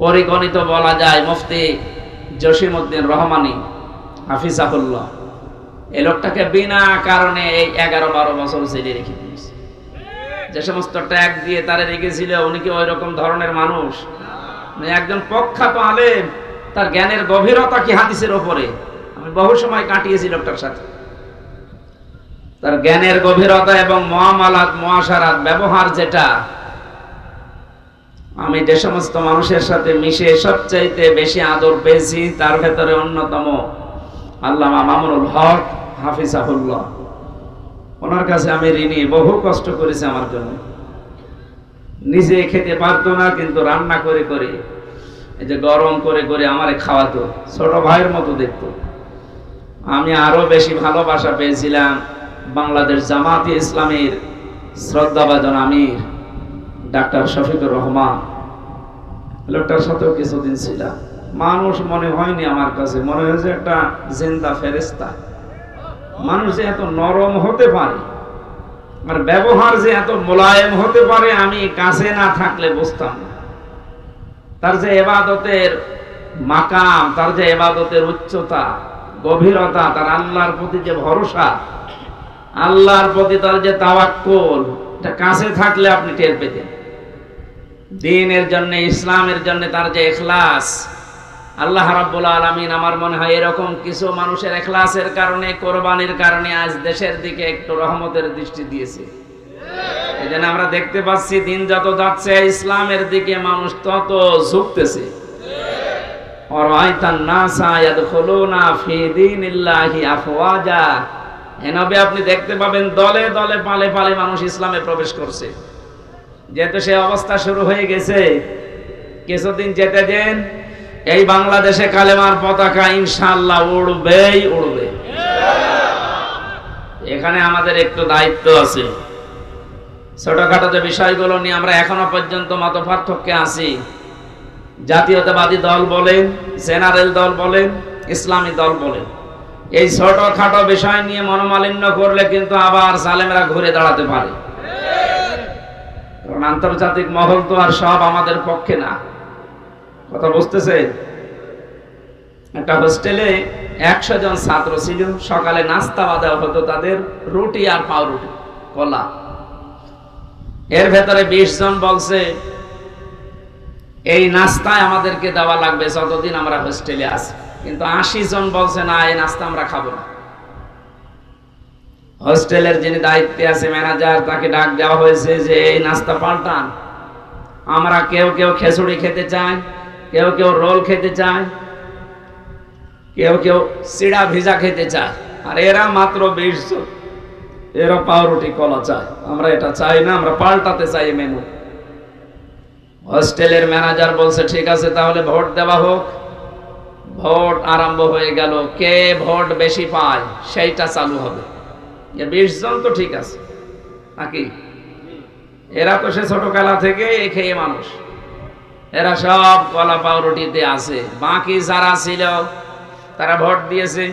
পরিগণিত বলা যায় মুফতি জসিমউদ্দিন রহমানী হাফিজাহুল্লাহ। এই লোকটাকে বিনা কারণে এই 11-12 বছর জেলে রেখে দিয়েছে। যে সমস্ত ট্যাগ দিয়ে তারে রেখেছিল, উনি কি ওই রকম ধরনের মানুষ? একজন প্রখ্যাত আলেম, তার জ্ঞানের গভীরতা কি হাদিসের ওপরে। আমি বহু সময় কাটিয়েছি লোকটার সাথে। তার জ্ঞানের গভীরতা এবং মুআমালাত মুআশারাত ব্যবহার, যেটা আমি যে সমস্ত মানুষের সাথে মিশে সবচাইতে বেশি আদর পেয়েছি, তার ভেতরে অন্যতম আল্লামা মামুনুল হক হাফিজাহুল্লাহ। ওনার কাছে আমি ঋণী। বহু কষ্ট করেছে আমার জন্য। নিজে খেতে পারতো না, কিন্তু রান্না করে করে, এই যে গরম করে করে আমারে খাওয়াতো, ছোট ভাইয়ের মতো দেখতো। আমি আরো বেশি ভালোবাসা পেয়েছিলাম বাংলাদেশ জামাতে ইসলামীর শ্রদ্ধাভাজন আমির ডাক্তার শফিকুর রহমান। লোকটার সাথেও কিছুদিন ছিলাম। মানুষ মনে হয়নি আমার কাছে, মনে হয়েছে একটা জিন্দা ফেরেশতা। মানুষ যে এত নরম হতে পারে, আর ব্যবহার যে এত মোলায়েম হতে পারে, আমি কাছে না থাকলে বুঝতাম না। তার যে ইবাদতের মাকাম, তার যে ইবাদতের উচ্চতা, গভীরতা, তার আল্লাহর প্রতি যে ভরসা, আল্লাহর প্রতি তার যে তাওয়াক্কুল, এটা কাছে থাকলে আপনি টের পেতেন। দ্বীনের জন্য, ইসলামের জন্য তার যে ইখলাস, আল্লাহ রাব্বুল আলামিন আমার মনে হয় এরকম কিছু মানুষের ইখলাসের কারণে, কোরবানির কারণে আজ দেশের দিকে একটু রহমতের দৃষ্টি দিয়েছে। এজন্য আমরা দেখতে পাচ্ছি দিন যত যাচ্ছে ইসলামের দিকে মানুষ তত ঝুঁকতেছে। ওয়ারাইতান নাসা ইয়াদখুলুনা ফি দীনিল্লাহি আফওয়াজা। এভাবে আপনি দেখতে পাবেন দলে দলে পালে পালে মানুষ ইসলামে প্রবেশ করছে। যেহেতু সে অবস্থা শুরু হয়ে গেছে, কিছুদিন যেতে দেন, এই বাংলাদেশে কালেমার পতাকা ইনশাআল্লাহ উড়বেই উড়বে। এখানে আমাদের একটু দায়িত্ব আছে। ছোটখাটো যে বিষয়গুলো নিয়ে আমরা এখনো পর্যন্ত মত পার্থক্যে আছি, জাতীয়তাবাদী দল বলেন, জেনারেল দল বলেন, ইসলামী দল বলেন, এই ছোটখাটো বিষয় নিয়ে মনোমালিন্য করলে কিন্তু আবার জালেমরা ঘুরে দাঁড়াতে পারে। কারণ আন্তর্জাতিক মহল তো আর সব আমাদের পক্ষে না। কথা বুঝতেছে? একটা হোস্টেলে 100 জন ছাত্র ছিল। সকালে নাস্তা দেওয়া হতো তাদের, রুটি আর পাউরুটি, কলা। এর ভেতরে 20 জন বলছে এই নাস্তায় আমাদেরকে দেওয়া লাগবে যতদিন আমরা হোস্টেলে আছি। কিন্তু 80 জন বলছে না, এই নাস্তা আমরা খাবো না। হোস্টেলের যিনি দায়িত্বে আছে, ম্যানেজার, তাকে ডাক দেওয়া হয়েছে যে এই নাস্তা পাল্টান। আমরা কেউ কেউ খিচুড়ি খেতে চাই, কেউ কেউ রোল খেতে চায়, কেউ কেউ চিড়া ভিজা খেতে চায়, আর এরা মাত্র 20 জন, এরা পাউরুটি কলা চায়। আমরা এটা চাই না, আমরা পাল্টাতে চাই মেনু। হোস্টেলের ম্যানেজার বলছে ঠিক আছে, তাহলে ভোট দেওয়া হোক। ভোট আরম্ভ হয়ে গেল। কে ভোট বেশি পায় সেইটা চালু হবে। 20 জন তো ঠিক আছে নাকি? এরা তো সে ছোটবেলা থেকে খেয়ে মানুষ, এরা সব কলা পাউরুটিতে আছে। বাকি যারা ছিল তারা ভোট দিয়েছে।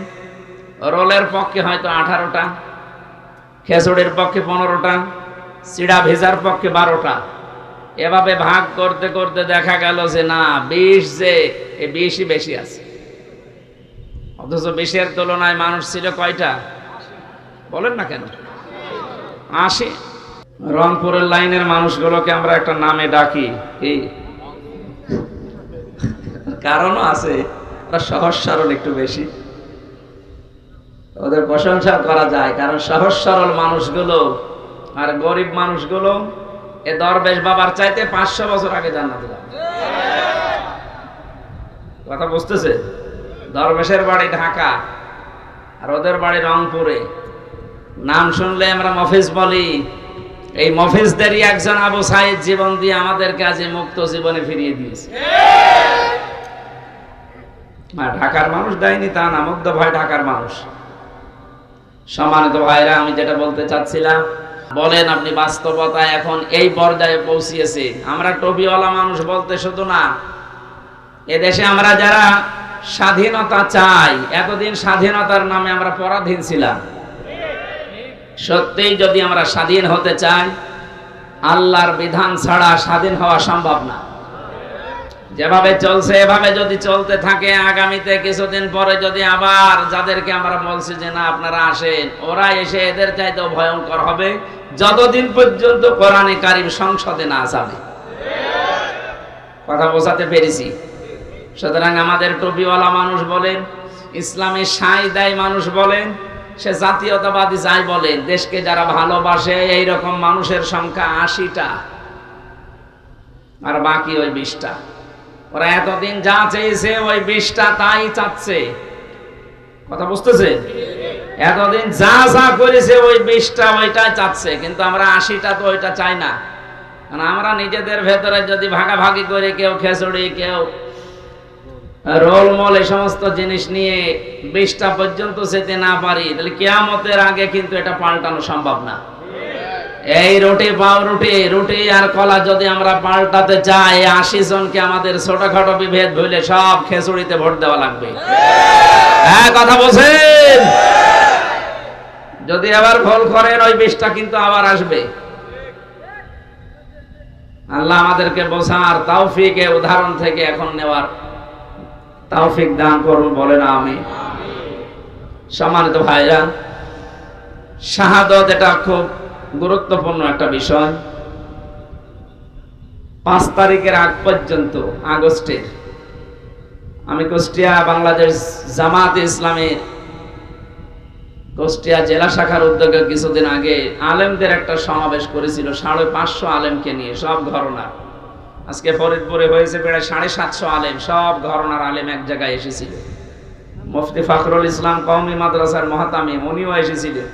রোলের পক্ষে হয়তো 18টা, খেচুড়ির পক্ষে 15টা, চিড়া ভেজার পক্ষে 12টা। এভাবে ভাগ করতে করতে দেখা গেল যে না, 20 যে 20ই বেশি আছে। অথচ 20-এর তুলনায় মানুষ ছিল কয়টা বলেন না কেন? 80। রংপুরের লাইনের মানুষগুলোকে আমরা একটা নামে ডাকি, কি কারণও আছে, ওরা সহজ সরল একটু বেশি, ওদের প্রশংসা করা যায়। কারণ সহজ সরল মানুষগুলো আর গরিব মানুষগুলো এ দরবেশ বাবার চাইতে 500 বছর আগে জান্নাতে যাবে। কথা বুঝতেছে? দরবেশের বাড়ি ঢাকা আর ওদের বাড়ি রংপুরে। নাম শুনলে আমরা মফিজ বলি। এই মফিজদেরই একজন আবু সাইদ জীবন দিয়ে আমাদের কাছে মুক্ত জীবনে ফিরিয়ে দিয়েছে। ঢাকার মানুষ দেয়নি তা না, মুগ্ধ ভাই ঢাকার মানুষ। সম্মানিত ভাইরা, আমি যেটা বলতে চাচ্ছিলাম, বলেন আপনি বাস্তবতা এখন এই পর্যায়ে পৌঁছিয়েছে। আমরা টুপিওয়ালা মানুষ বলতে শুধু না, এদেশে আমরা যারা স্বাধীনতা চাই, এতদিন স্বাধীনতার নামে আমরা পরাধীন ছিলাম। সত্যিই যদি আমরা স্বাধীন হতে চাই, আল্লাহর বিধান ছাড়া স্বাধীন হওয়া সম্ভব না। যেভাবে চলছে এভাবে যদি চলতে থাকে, আগামীতে কিছুদিন পরে যদি আবার যাদেরকে আমরা বলছি যে না আপনারা আসেন, ওরা এসে এদের চাইতেও ভয়ঙ্কর হবে, যতদিন পর্যন্ত কোরআনে কারিম সংসদে না যাবে। কথা বোঝাতে পেরেছি? সুতরাং আমাদের টুপিওয়ালা মানুষ বলেন, ইসলামে সাই দেয় মানুষ বলেন, সে জাতীয়তাবাদী যাই বলেন, দেশকে যারা ভালোবাসে এইরকম মানুষের সংখ্যা 80টা, আর বাকি ওই 20টা। ওরা এতদিন যা চেয়েছে ওই 20টা তাই চাচ্ছে। কথা বুঝতেছে? এতদিন যা যা করেছে ওই 20টা ওইটাই চাচ্ছে, কিন্তু আমরা 80টা তো ওইটা চাই না। কারণ আমরা নিজেদের ভেতরে যদি ভাগাভাগি করে, কেউ খিচুড়ি, কেউ রোলমল, এই সমস্ত জিনিস নিয়ে 20টা পর্যন্ত যেতে না পারি, তাহলে কিয়ামতের আগে কিন্তু এটা পাল্টানো সম্ভব না। এই রুটি পাউরুটি, রুটি আর কলা যদি আমরা পাল্টাতে চাই, 80 জনকে আমাদের ছোটখাটো বিভেদ ভুলে সব খিচুড়িতে ভোট দেওয়া লাগবে। হ্যাঁ, কথা বলছেন? যদি আবার ভুল করেন ওই 20টা কিন্তু আবার আসবে। আল্লাহ আমাদেরকে বোঝার তৌফিকে উদাহরণ থেকে এখন নেওয়ার তৌফিক দান করুন, বলেন আমিন। সম্মানিত ভাইরা, শাহাদাত এটা খুব গুরুত্বপূর্ণ একটা বিষয়। 5 তারিখের আগ পর্যন্ত, আগস্টের, আমি কুষ্টিয়া বাংলাদেশ জামাতে ইসলামের কুষ্টিয়া জেলা শাখার উদ্যোগে কিছুদিন আগে আলেমদের একটা সমাবেশ করেছিল, 550 আলেমকে নিয়ে, সব ঘরানার। আজকে ফরিদপুরে হয়েছে প্রায় 750 আলেম, সব ঘরানার আলেম এক জায়গায় এসেছিল। মুফতি ফখরুল ইসলাম কওমি মাদ্রাসার মহতামিম, উনিও এসেছিলেন।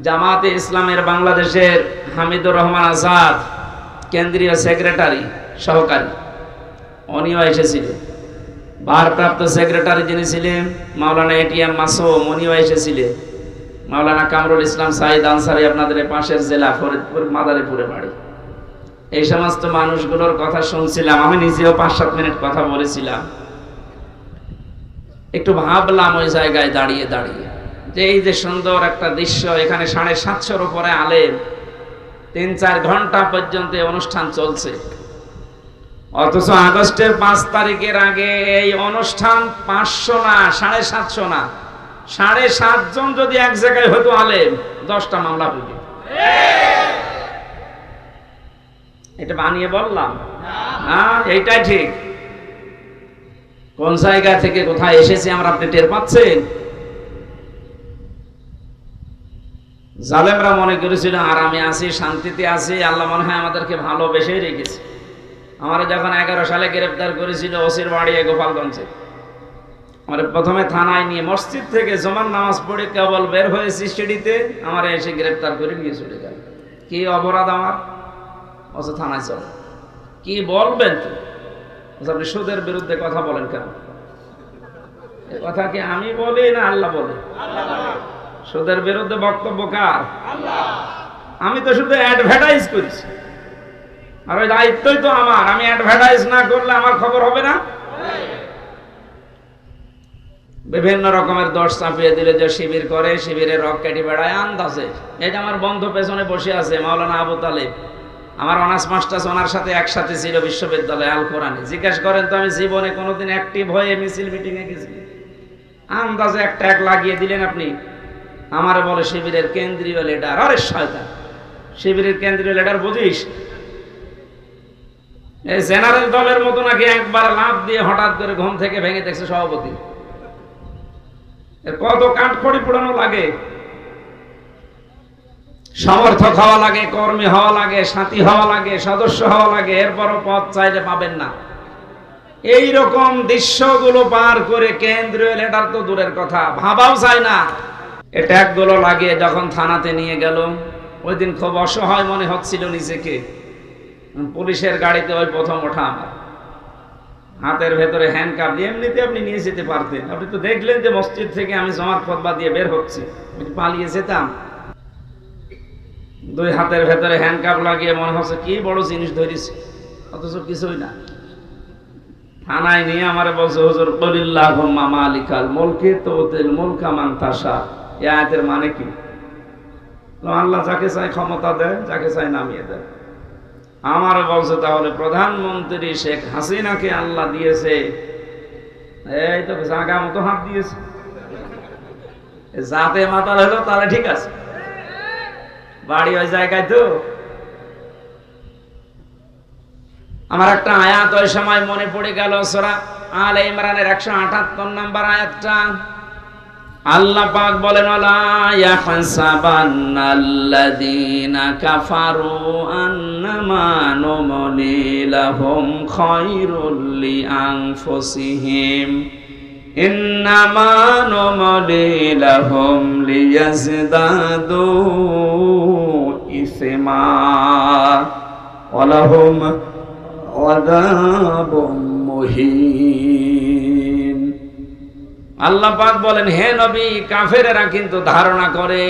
জামাতে ইসলামের বাংলাদেশের হামিদুর রহমান আজাদ, কেন্দ্রীয় সেক্রেটারি সহকারী, উনিও এসেছিলেন। ভারপ্রাপ্ত সেক্রেটারি যিনি ছিলেন মাওলানা এটিএম মাসুম, উনিও এসেছিলেন। মাওলানা কামরুল ইসলাম সাইদ আনসারী, আপনাদের পাশের জেলা ফরিদপুর মাদারীপুরে বাড়ি। এই সমস্ত মানুষগুলোর কথা শুনছিলাম, আমি নিজেও 5-7 মিনিট কথা বলেছিলাম। একটু ভাবলাম ওই জায়গায় দাঁড়িয়ে দাঁড়িয়ে যে এই যে সুন্দর একটা দৃশ্য, এখানে 750-র উপরে আলেম, 3-4 ঘন্টা পর্যন্ত অনুষ্ঠান চলছে, অথচ আগস্টের 5 তারিখের আগে এই অনুষ্ঠান 500 না, 750 না, 7.5 জন যদি এক জায়গায় হতো আলেম, 10টা মামলা পেত। এটা বানিয়ে বললাম না, এইটাই ঠিক। কোন জায়গা থেকে কোথায় এসেছি আমরা, আপনি টের পাচ্ছেন? জালেমরা মনে করেছিল আরামে আছি, শান্তিতে আছি, আল্লাহ মনে হয় আমাদেরকে ভালোবেসেই রেখেছে। আমার যখন 11 সালে গ্রেফতার করেছিল ওসির বাড়ি গোপালগঞ্জে, আমার প্রথমে থানায় নিয়ে, মসজিদ থেকে জমান নামাজ পড়ে কেবল বের হয়েছি সিঁড়িতে, আমার এসে গ্রেফতার করে নিয়ে চলে গেল। কি অপরাধ আমার? অথচ থানায় চল। কি বলবেন তো? আপনি সুদের বিরুদ্ধে কথা বলেন কেন? এ কথা কি আমি বলি না আল্লাহ বলে? সুদের বিরুদ্ধে বক্তব্য কার? আমি তো শুধু অ্যাডভার্টাইজ করেছি, আর ওই দায়িত্বই তো আমার। আমি অ্যাডভার্টাইজ না করলে আমার খবর হবে না। বিভিন্ন রকমের দোষ চাপিয়ে দিলে যে শিবির করে, শিবিরের রক কেটে বেড়ায় আন্দাজে। এই যে আমার বন্ধু পেছনে বসে আছে মাওলানা আবু তালেব, আমার অনার্স মাস্টার্স ওনার সাথে একসাথে ছিল বিশ্ববিদ্যালয়ে আল কোরআনে। জিজ্ঞাসা করেন তো আমি জীবনে কোনোদিন অ্যাক্টিভ হয়ে মিছিল মিটিংয়ে গেছি? আন্দাজে একটা এক লাগিয়ে দিলেন আপনি। আমারে বলে শিবিরের কেন্দ্রীয় লিডার। আরে শয়তান, শিবিরের কেন্দ্রীয় লিডার বুঝিস? এই জেনারেল দলের মতো নাকি একবার লাফ দিয়ে হঠাৎ করে ঘুম থেকে ভেঙে দেখছে সভাপতি? কত কাঠখড়ি পোড়ানো লাগে, সমর্থক হওয়া লাগে, কর্মী হওয়া লাগে, সাথী হওয়া লাগে, সদস্য হওয়া লাগে, এরপরও পদ চাইলে পাবেন না। এই রকম দৃশ্যগুলো পার করে কেন্দ্রীয় লিডার তো দূরের কথা, ভাবাও যায় না। এই ট্যাগগুলো লাগিয়ে যখন থানাতে নিয়ে গেল, ওই দিন খুব অসহায় মনে হচ্ছিল নিজেকে। পুলিশের গাড়িতে ওই প্রথম ওঠা আমার, হাতের ভেতরে হ্যান্ডকাপ দিয়ে। এমনিতে আপনি নিয়ে যেতে পারতেন, আপনি তো দেখলেন যে মসজিদ থেকে আমি জমাত খুতবা দিয়ে বের হচ্ছি, পালিয়ে যেতাম। 2 হাতের ভেতরে হ্যান্ডকাপ লাগিয়ে মনে হচ্ছে কি বড় জিনিস ধরেছি, অথচ কিছুই না। থানায় নিয়ে আমারে বলছে, হুজুর কুলিল্লাহুম্মা মালিকাল মুলকি তুতিল মুলকা মান তাশা। এই আয়াতের মানে কি? আল্লাহ যাকে চায় ক্ষমতা দেয়, যাকে চায় নামিয়ে দেয়। আমার বলছে তাহলে প্রধানমন্ত্রী শেখ হাসিনাকে আল্লাহ দিয়েছে, এই তো জাগা মতো হাত দিয়েছে, যাতে মাতাল হলো তাহলে ঠিক আছে, বাড়ি ওই জায়গায় তো। আমার একটা আয়াত ওই সময় মনে পড়ে গেল, সূরা আলে ইমরানের 178 নম্বর আয়াতটা। আল্লাহ পাক বলেন, আলা ইয়াহসাবান্নাল্লাযীনা কাফারু আন্নামা নুমলি লাহুম খায়রুল লিআনফুসিহিম ইন্নামা নুমলি লাহুম লিয়াজদাদু ইসমা ওয়া লাহুম আযাবুম মুহিন। আল্লাহ পাক বলেন, হে নবী, কাফেরেরা কিন্তু ধারণা করে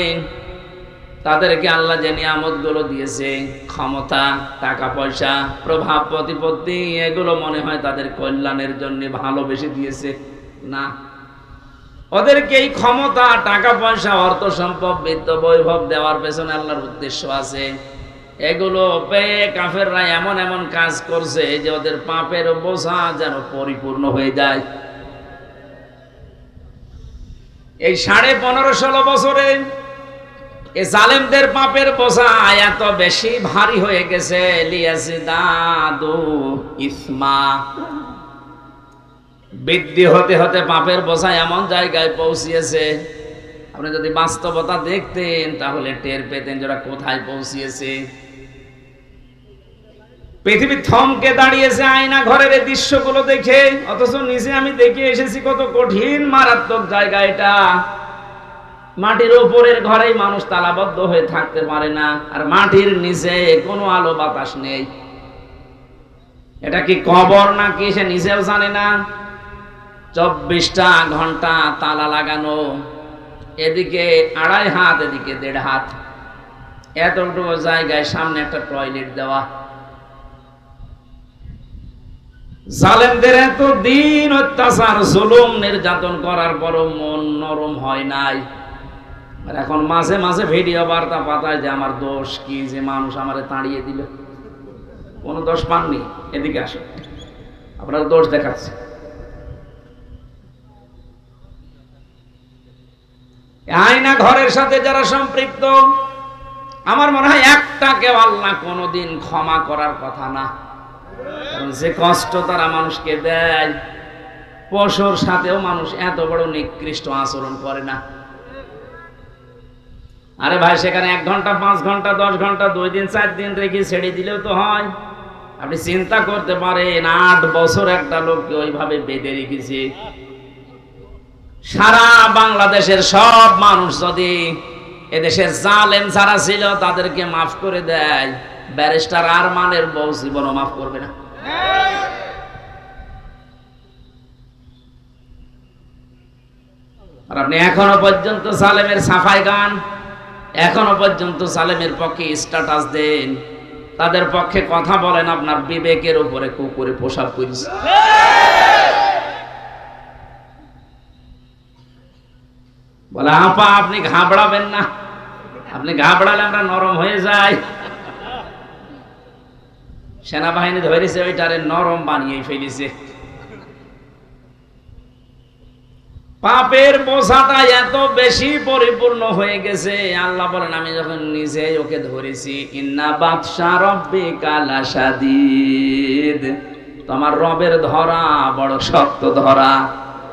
তাদেরকে আল্লাহ যে নিয়ামতগুলো দিয়েছে, ক্ষমতা, টাকা পয়সা, প্রভাব প্রতিপত্তি, এগুলো মনে হয় তাদের কল্যাণের জন্য ভালোবেসে দিয়েছে। না, ওদেরকে এই ক্ষমতা, টাকা পয়সা, অর্থ সম্পদ, বিত্ত বৈভব দেওয়ার পেছনে আল্লাহর উদ্দেশ্য আছে। এগুলো পেয়ে কাফেররা এমন এমন কাজ করছে যে ওদের পাপের বোঝা যেন পরিপূর্ণ হয়ে যায়। এই 15.5-16 বছরে এই জালেমদের পাপের বোঝা এত বেশি ভারী হয়ে গেছে, লিয়াজদাদু ইসমা, বৃদ্ধি হতে হতে পাপের বোঝা এমন জায়গায় পৌঁছিয়েছে, আপনি যদি বাস্তবতা দেখতেন তাহলে টের পেতেন যারা কোথায় পৌঁছিয়েছে। পৃথিবী থমকে দাঁড়িয়েছে আয়না ঘরের এই দৃশ্যগুলো দেখে, অথচ নিচে আমি দেখে এসেছি কত কঠিন মারাত্মক জায়গা এটা। মাটির উপরের ঘরেই মানুষ তালাবদ্ধ হয়ে থাকতে পারে না, আর মাটির নিচে কোনো আলো বাতাস নেই। এটা কি কবর নাকি সে নিচেও জানে না। 24টা ঘন্টা তালা লাগানো, এদিকে 2.5 হাত, এদিকে 1.5 হাত, এতটুকু জায়গায় সামনে একটা টয়লেট দেওয়া। জালেমদের এত দিন অত্যাচার, জুলুম, নির্যাতন করার পরও মন নরম হয় নাই। আর এখন মাঝে মাঝে ভিডিও বার্তা পাঠায় যে আমার দোষ কি যে মানুষ আমারে তাড়িয়ে দিল। কোনো দোষ পাননি, এদিকে আসো, আপনার দোষ দেখাচ্ছে। আয়না ঘরের সাথে যারা সম্পৃক্ত, আমার মনে হয় একটাকেও আল্লাহ কোনোদিন ক্ষমা করার কথা না। কারণ যে কষ্ট তারা মানুষকে দেয়, পশুর সাথেও মানুষ এত বড় নিকৃষ্ট আচরণ করে না। আরে ভাই, সেখানে 1 ঘন্টা, 5 ঘন্টা, 10 ঘন্টা, 2 দিন, 4 দিন রেখে ছেড়ে দিলেও তো হয়। আপনি চিন্তা করতে পারেন, 8 বছর একটা লোককে ওইভাবে বেঁধে রেখেছে। সারা বাংলাদেশের সব মানুষ যদি এদেশের জালেম যারা ছিল তাদেরকে মাফ করে দেয়, ব্যারিস্টার আরমানের বউ জীবনও মাফ করবে না। আর আপনি এখনো পর্যন্ত জালেমের সাফাই গান, এখনো পর্যন্ত জালেমের পক্ষে স্ট্যাটাস দেন, তাদের পক্ষে কথা বলেন, আপনার বিবেকের উপরে কুকুরে পোশাক করিস। বলে, আপা আপনি ঘাবড়াবেন না, আপনি ঘাবড়ালে আমরা নরম হয়ে যাই। সেনাবাহিনী ধরেছে ওইটারে নরম বানিয়ে ফেলেছে। পাপের বোঝাটা এত বেশি পরিপূর্ণ হয়ে গেছে, আল্লাহ বলেন আমি যখন নিজে ওকে ধরেছি, ইন্না বাতশা রাব্বিকা লাশাদীদ, তোমার রবের ধরা বড় শক্ত ধরা।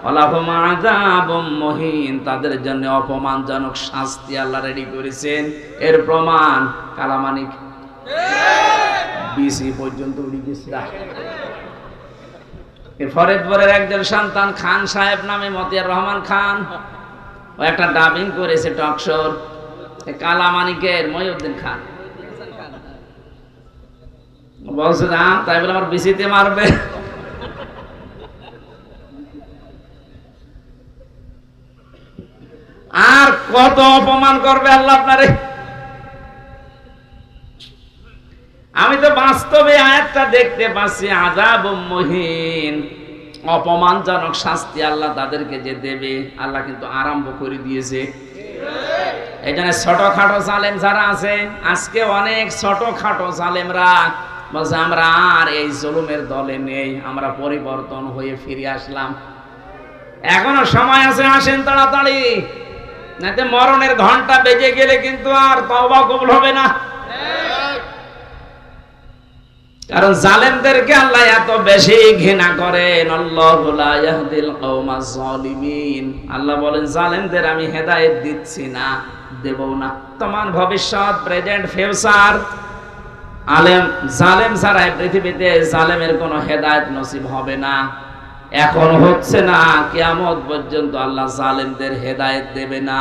ওয়ালাহুম আযাবুম মুহিন, তাদের জন্য অপমানজনক শাস্তি আল্লাহ রেডি করেছেন। এর প্রমাণ কালামানিক বিসি পর্যন্ত উড়ে গেছে। ফরিদপুরের একজন সন্তান খান সাহেব নামে, মতিয়ার রহমান খান, ও একটা ডাবিং করেছে টকশোর, কালামানিকের মহিউদ্দিন খান বলছে না, তাই বলে আমার বিসিতে মারবে। আর কত অপমান করবে আল্লাহ আপনারে। আমি তো বাস্তবে আয়াতটা দেখতে পাচ্ছি, আযাবুম মুহিন, অপমানজনক শাস্তি আল্লাহ তাদেরকে যে দেবে, আল্লাহ কিন্তু আরম্ভ করে দিয়েছে। এই জন্য ছোটখাটো জালেম যারা আছে, আজকে অনেক ছোটখাটো জালেমরা বলছে আমরা আর এই জুলুমের দলে নেই, আমরা পরিবর্তন হয়ে ফিরে আসলাম। এখনো সময় আছে, আসেন তাড়াতাড়ি, নাতে মরণের ঘন্টা বেজে গেলে কিন্তু আর তওবা কবুল হবে না। কারণ জালেমদেরকে আল্লাহ এত বেশি ঘৃণা করেন। আল্লাহু লা ইয়াহদিল কওমাজ জালিমিন, আল্লাহ বলেন জালেমদের আমি হেদায়েত দিচ্ছি না, দেব না। তোমার ভবিষ্যৎ, প্রেজেন্ট, ফিউচার, জালেম ছাড়া পৃথিবীতে জালেমের কোনো হেদায়েত নসিব হবে না। এখন হচ্ছে না, কিয়ামত পর্যন্ত আল্লাহ জালেমদের হেদায়েত দেবে না।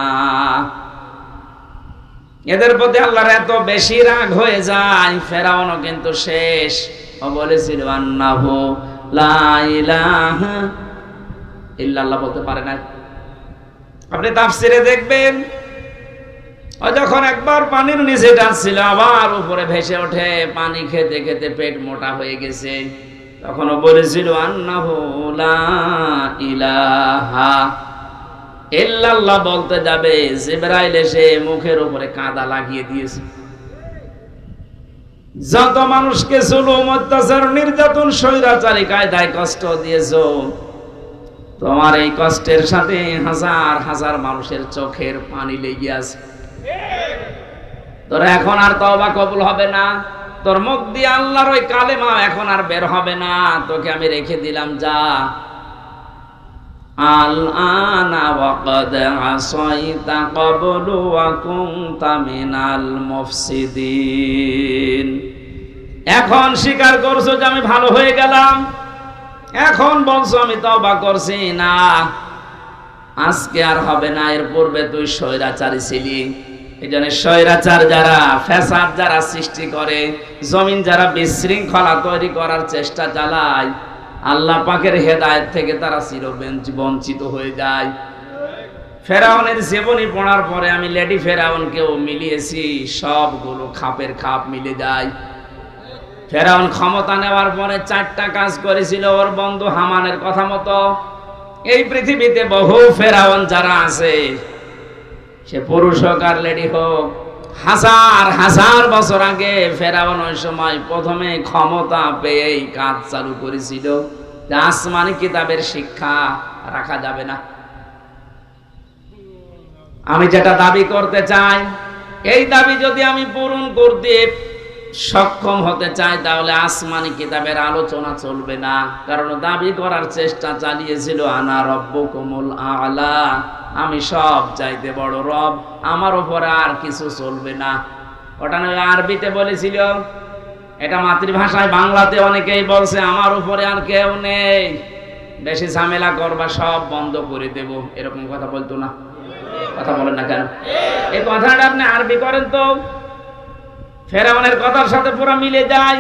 এদের প্রতি আল্লাহর এত বেশি রাগ হয়ে যায়, ফেরাউনও কিন্তু শেষ। ও বলেছিল আন্নাহু লা ইলাহা ইল্লাল্লাহ, বলতে পারে না। আপনি তাফসিরে দেখবেন, ও যখন একবার পানির নিচে যাচ্ছিল, আবার উপরে ভেসে ওঠে, পানি খেতে খেতে পেট মোটা হয়ে গেছে। তখনও বলেছিল আন্নাহু লা ইলাহা ইল্লাল্লাহ, বলতে যাবে জিবরাইল এসে মুখের উপরে কাদা লাগিয়ে দিয়েছে। যত মানুষকে জুলুম, অত্যাচার, নির্যাতন, স্বৈরাচারী কায়দায় কষ্ট দিয়েছো, তোমার এই কষ্টের সাথে হাজার হাজার মানুষের চোখের পানি লেগে আছে। তোর এখন আর তওবা কবুল হবে না, তোর মুখ দিয়ে আল্লাহর ওই কালেমা এখন আর বের হবে না, তোকে আমি রেখে দিলাম, যা। আল আনা ওয়াকাদ আসাইতা ক্বাবলু ওয়া কুনতা মিনাল মুফসিদিন, এখন স্বীকার করছো যে আমি ভালো হয়ে গেলাম, এখন বলছো আমি তওবা করছি না, আজকে আর হবে না। এর পূর্বে তুই স্বৈরাচারী ছিলি। এজন্য স্বৈরাচার যারা, ফ্যাসাদ যারা সৃষ্টি করে, জমিন যারা বিশৃঙ্খলা তৈরি করার চেষ্টা চালায়, আল্লাহ পাকের হেদায়েত থেকে তারা চিরবঞ্চিত হয়ে যায়। ফেরাউনের জীবনী পড়ার পরে আমি লেডি ফেরাউনকেও মিলিয়েছি, সবগুলো খাপের খাপ মিলে যায়। ফেরাউন ক্ষমতা নেওয়ার পরে 4টা কাজ করেছিল ওর বন্ধু হামানের কথা মতো। এই পৃথিবীতে বহু ফেরাউন যারা আছে, সে পুরুষ হোক আর লেডি হোক, হাজার হাজার বছর আগে ফেরাউন ওই সময় প্রথমে ক্ষমতা পেয়েই কাজ চালু করেছিল যে আসমানি কিতাবের শিক্ষা রাখা যাবে না। আমি যেটা দাবি করতে চাই, এই দাবি যদি আমি পূরণ করতে সক্ষম হতে চাই, তাহলে আসমানি কিতাবের আলোচনা চলবে না। কারণ দাবি করার চেষ্টা চালিয়েছিল আনা রব্বুকুমুল আ'লা, আমি সব চাইতে বড় রব, আমার উপরে আর কিছু চলবে না। ওটা নয় আরবিতে বলেছিল, এটা মাতৃভাষায় বাংলাতে অনেকেই বলছে আমার উপরে আর কেউ নেই, বেশি ঝামেলা করবা সব বন্ধ করে দেব, এরকম কথা বলতো না? কথা বলেন না কেন? এই কথাটা আপনি আরবি করেন তো, ফেরাউনের কথার সাথে পুরো মিলে যায়।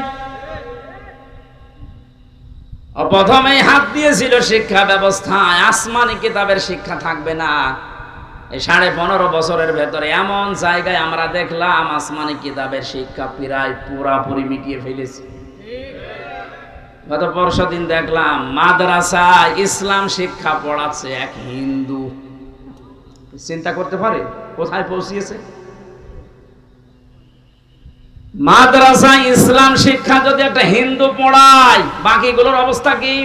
প্রথমেই হাত দিয়েছিল শিক্ষা ব্যবস্থায়, আসমানি কিতাবের শিক্ষা থাকবে না। এই 15.5 বছরের ভেতরে এমন জায়গায় আমরা দেখলাম আসমানি কিতাবের শিক্ষা প্রায় পুরাপুরি মিটিয়ে ফেলেছে। গত পরশুদিন দেখলাম মাদ্রাসা ইসলাম শিক্ষা পড়াচ্ছে এক হিন্দু। চিন্তা করতে পারে কোথায় পৌঁছিয়েছে? মাদ্রাসা ইসলাম শিক্ষা যদি একটা হিন্দু পড়ায়, বাকিগুলোর অবস্থা কি?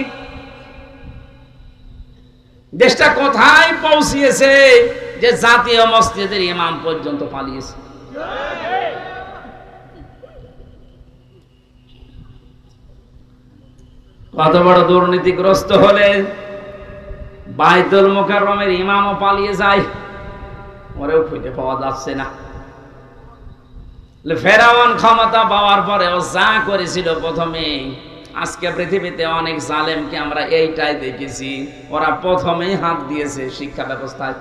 দেশটা কোথায় পৌঁছিয়েছে যে জাতীয় মসজিদের ইমাম পর্যন্ত পালিয়েছে। কত বড় দুর্নীতিগ্রস্ত হলে বাইতুল মুকাররমের ইমামও পালিয়ে যায়, ওরেও খুঁজে পাওয়া যাচ্ছে না। ফেরাউন ক্ষমতা পাওয়ার পরে ও যা করেছিল প্রথমে, আজকে পৃথিবীতে অনেক জালেমকে আমরা এইটাই দেখেছি, ওরা প্রথমেই হাত দিয়েছে শিক্ষা ব্যবস্থায়।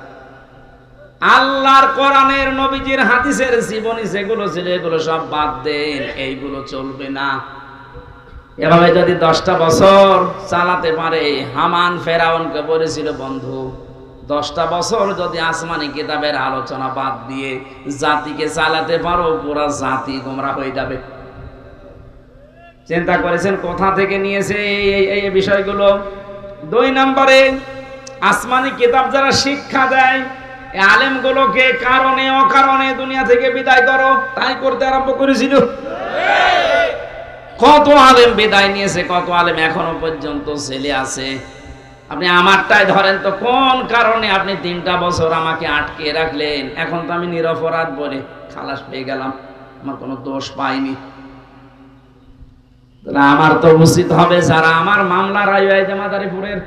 আল্লাহর কোরআনের, নবীজির হাদিসের জীবনী যেগুলো ছিল এগুলো সব বাদ দেন, এইগুলো চলবে না। এভাবে যদি 10টা বছর চালাতে পারে, হামান ফেরাউনকে বলেছিল বন্ধু 10টা বছর যদি আসমানি কিতাবের আলোচনা বাদ দিয়ে জাতিকে চালাতে পারো, পুরা জাতি গোমরা হয়ে যাবে। চিন্তা করেছেন কোথা থেকে নিয়েছে এই বিষয়গুলো? 2 নম্বরে, আসমানি কিতাব যারা শিক্ষা দেয়, এই আলেমগুলোকে কারণে অকারণে দুনিয়া থেকে বিদায় করো, তাই করতে আরম্ভ করেছিল। কত আলেম বিদায় নিয়েছে, কত আলেম এখনো পর্যন্ত ছেলে আছে। আপনি আমারটাই ধরেন তো, কোন কারণে আপনি 3টা বছর আমাকে আটকে রাখলেন? এখন তো আমি নিরপরাধ বলে খালাস পেয়ে গেলাম, আমার কোনো দোষ পাইনি। আমার তো উচিত হবে যারা আমার মামলার মাদারীপুরের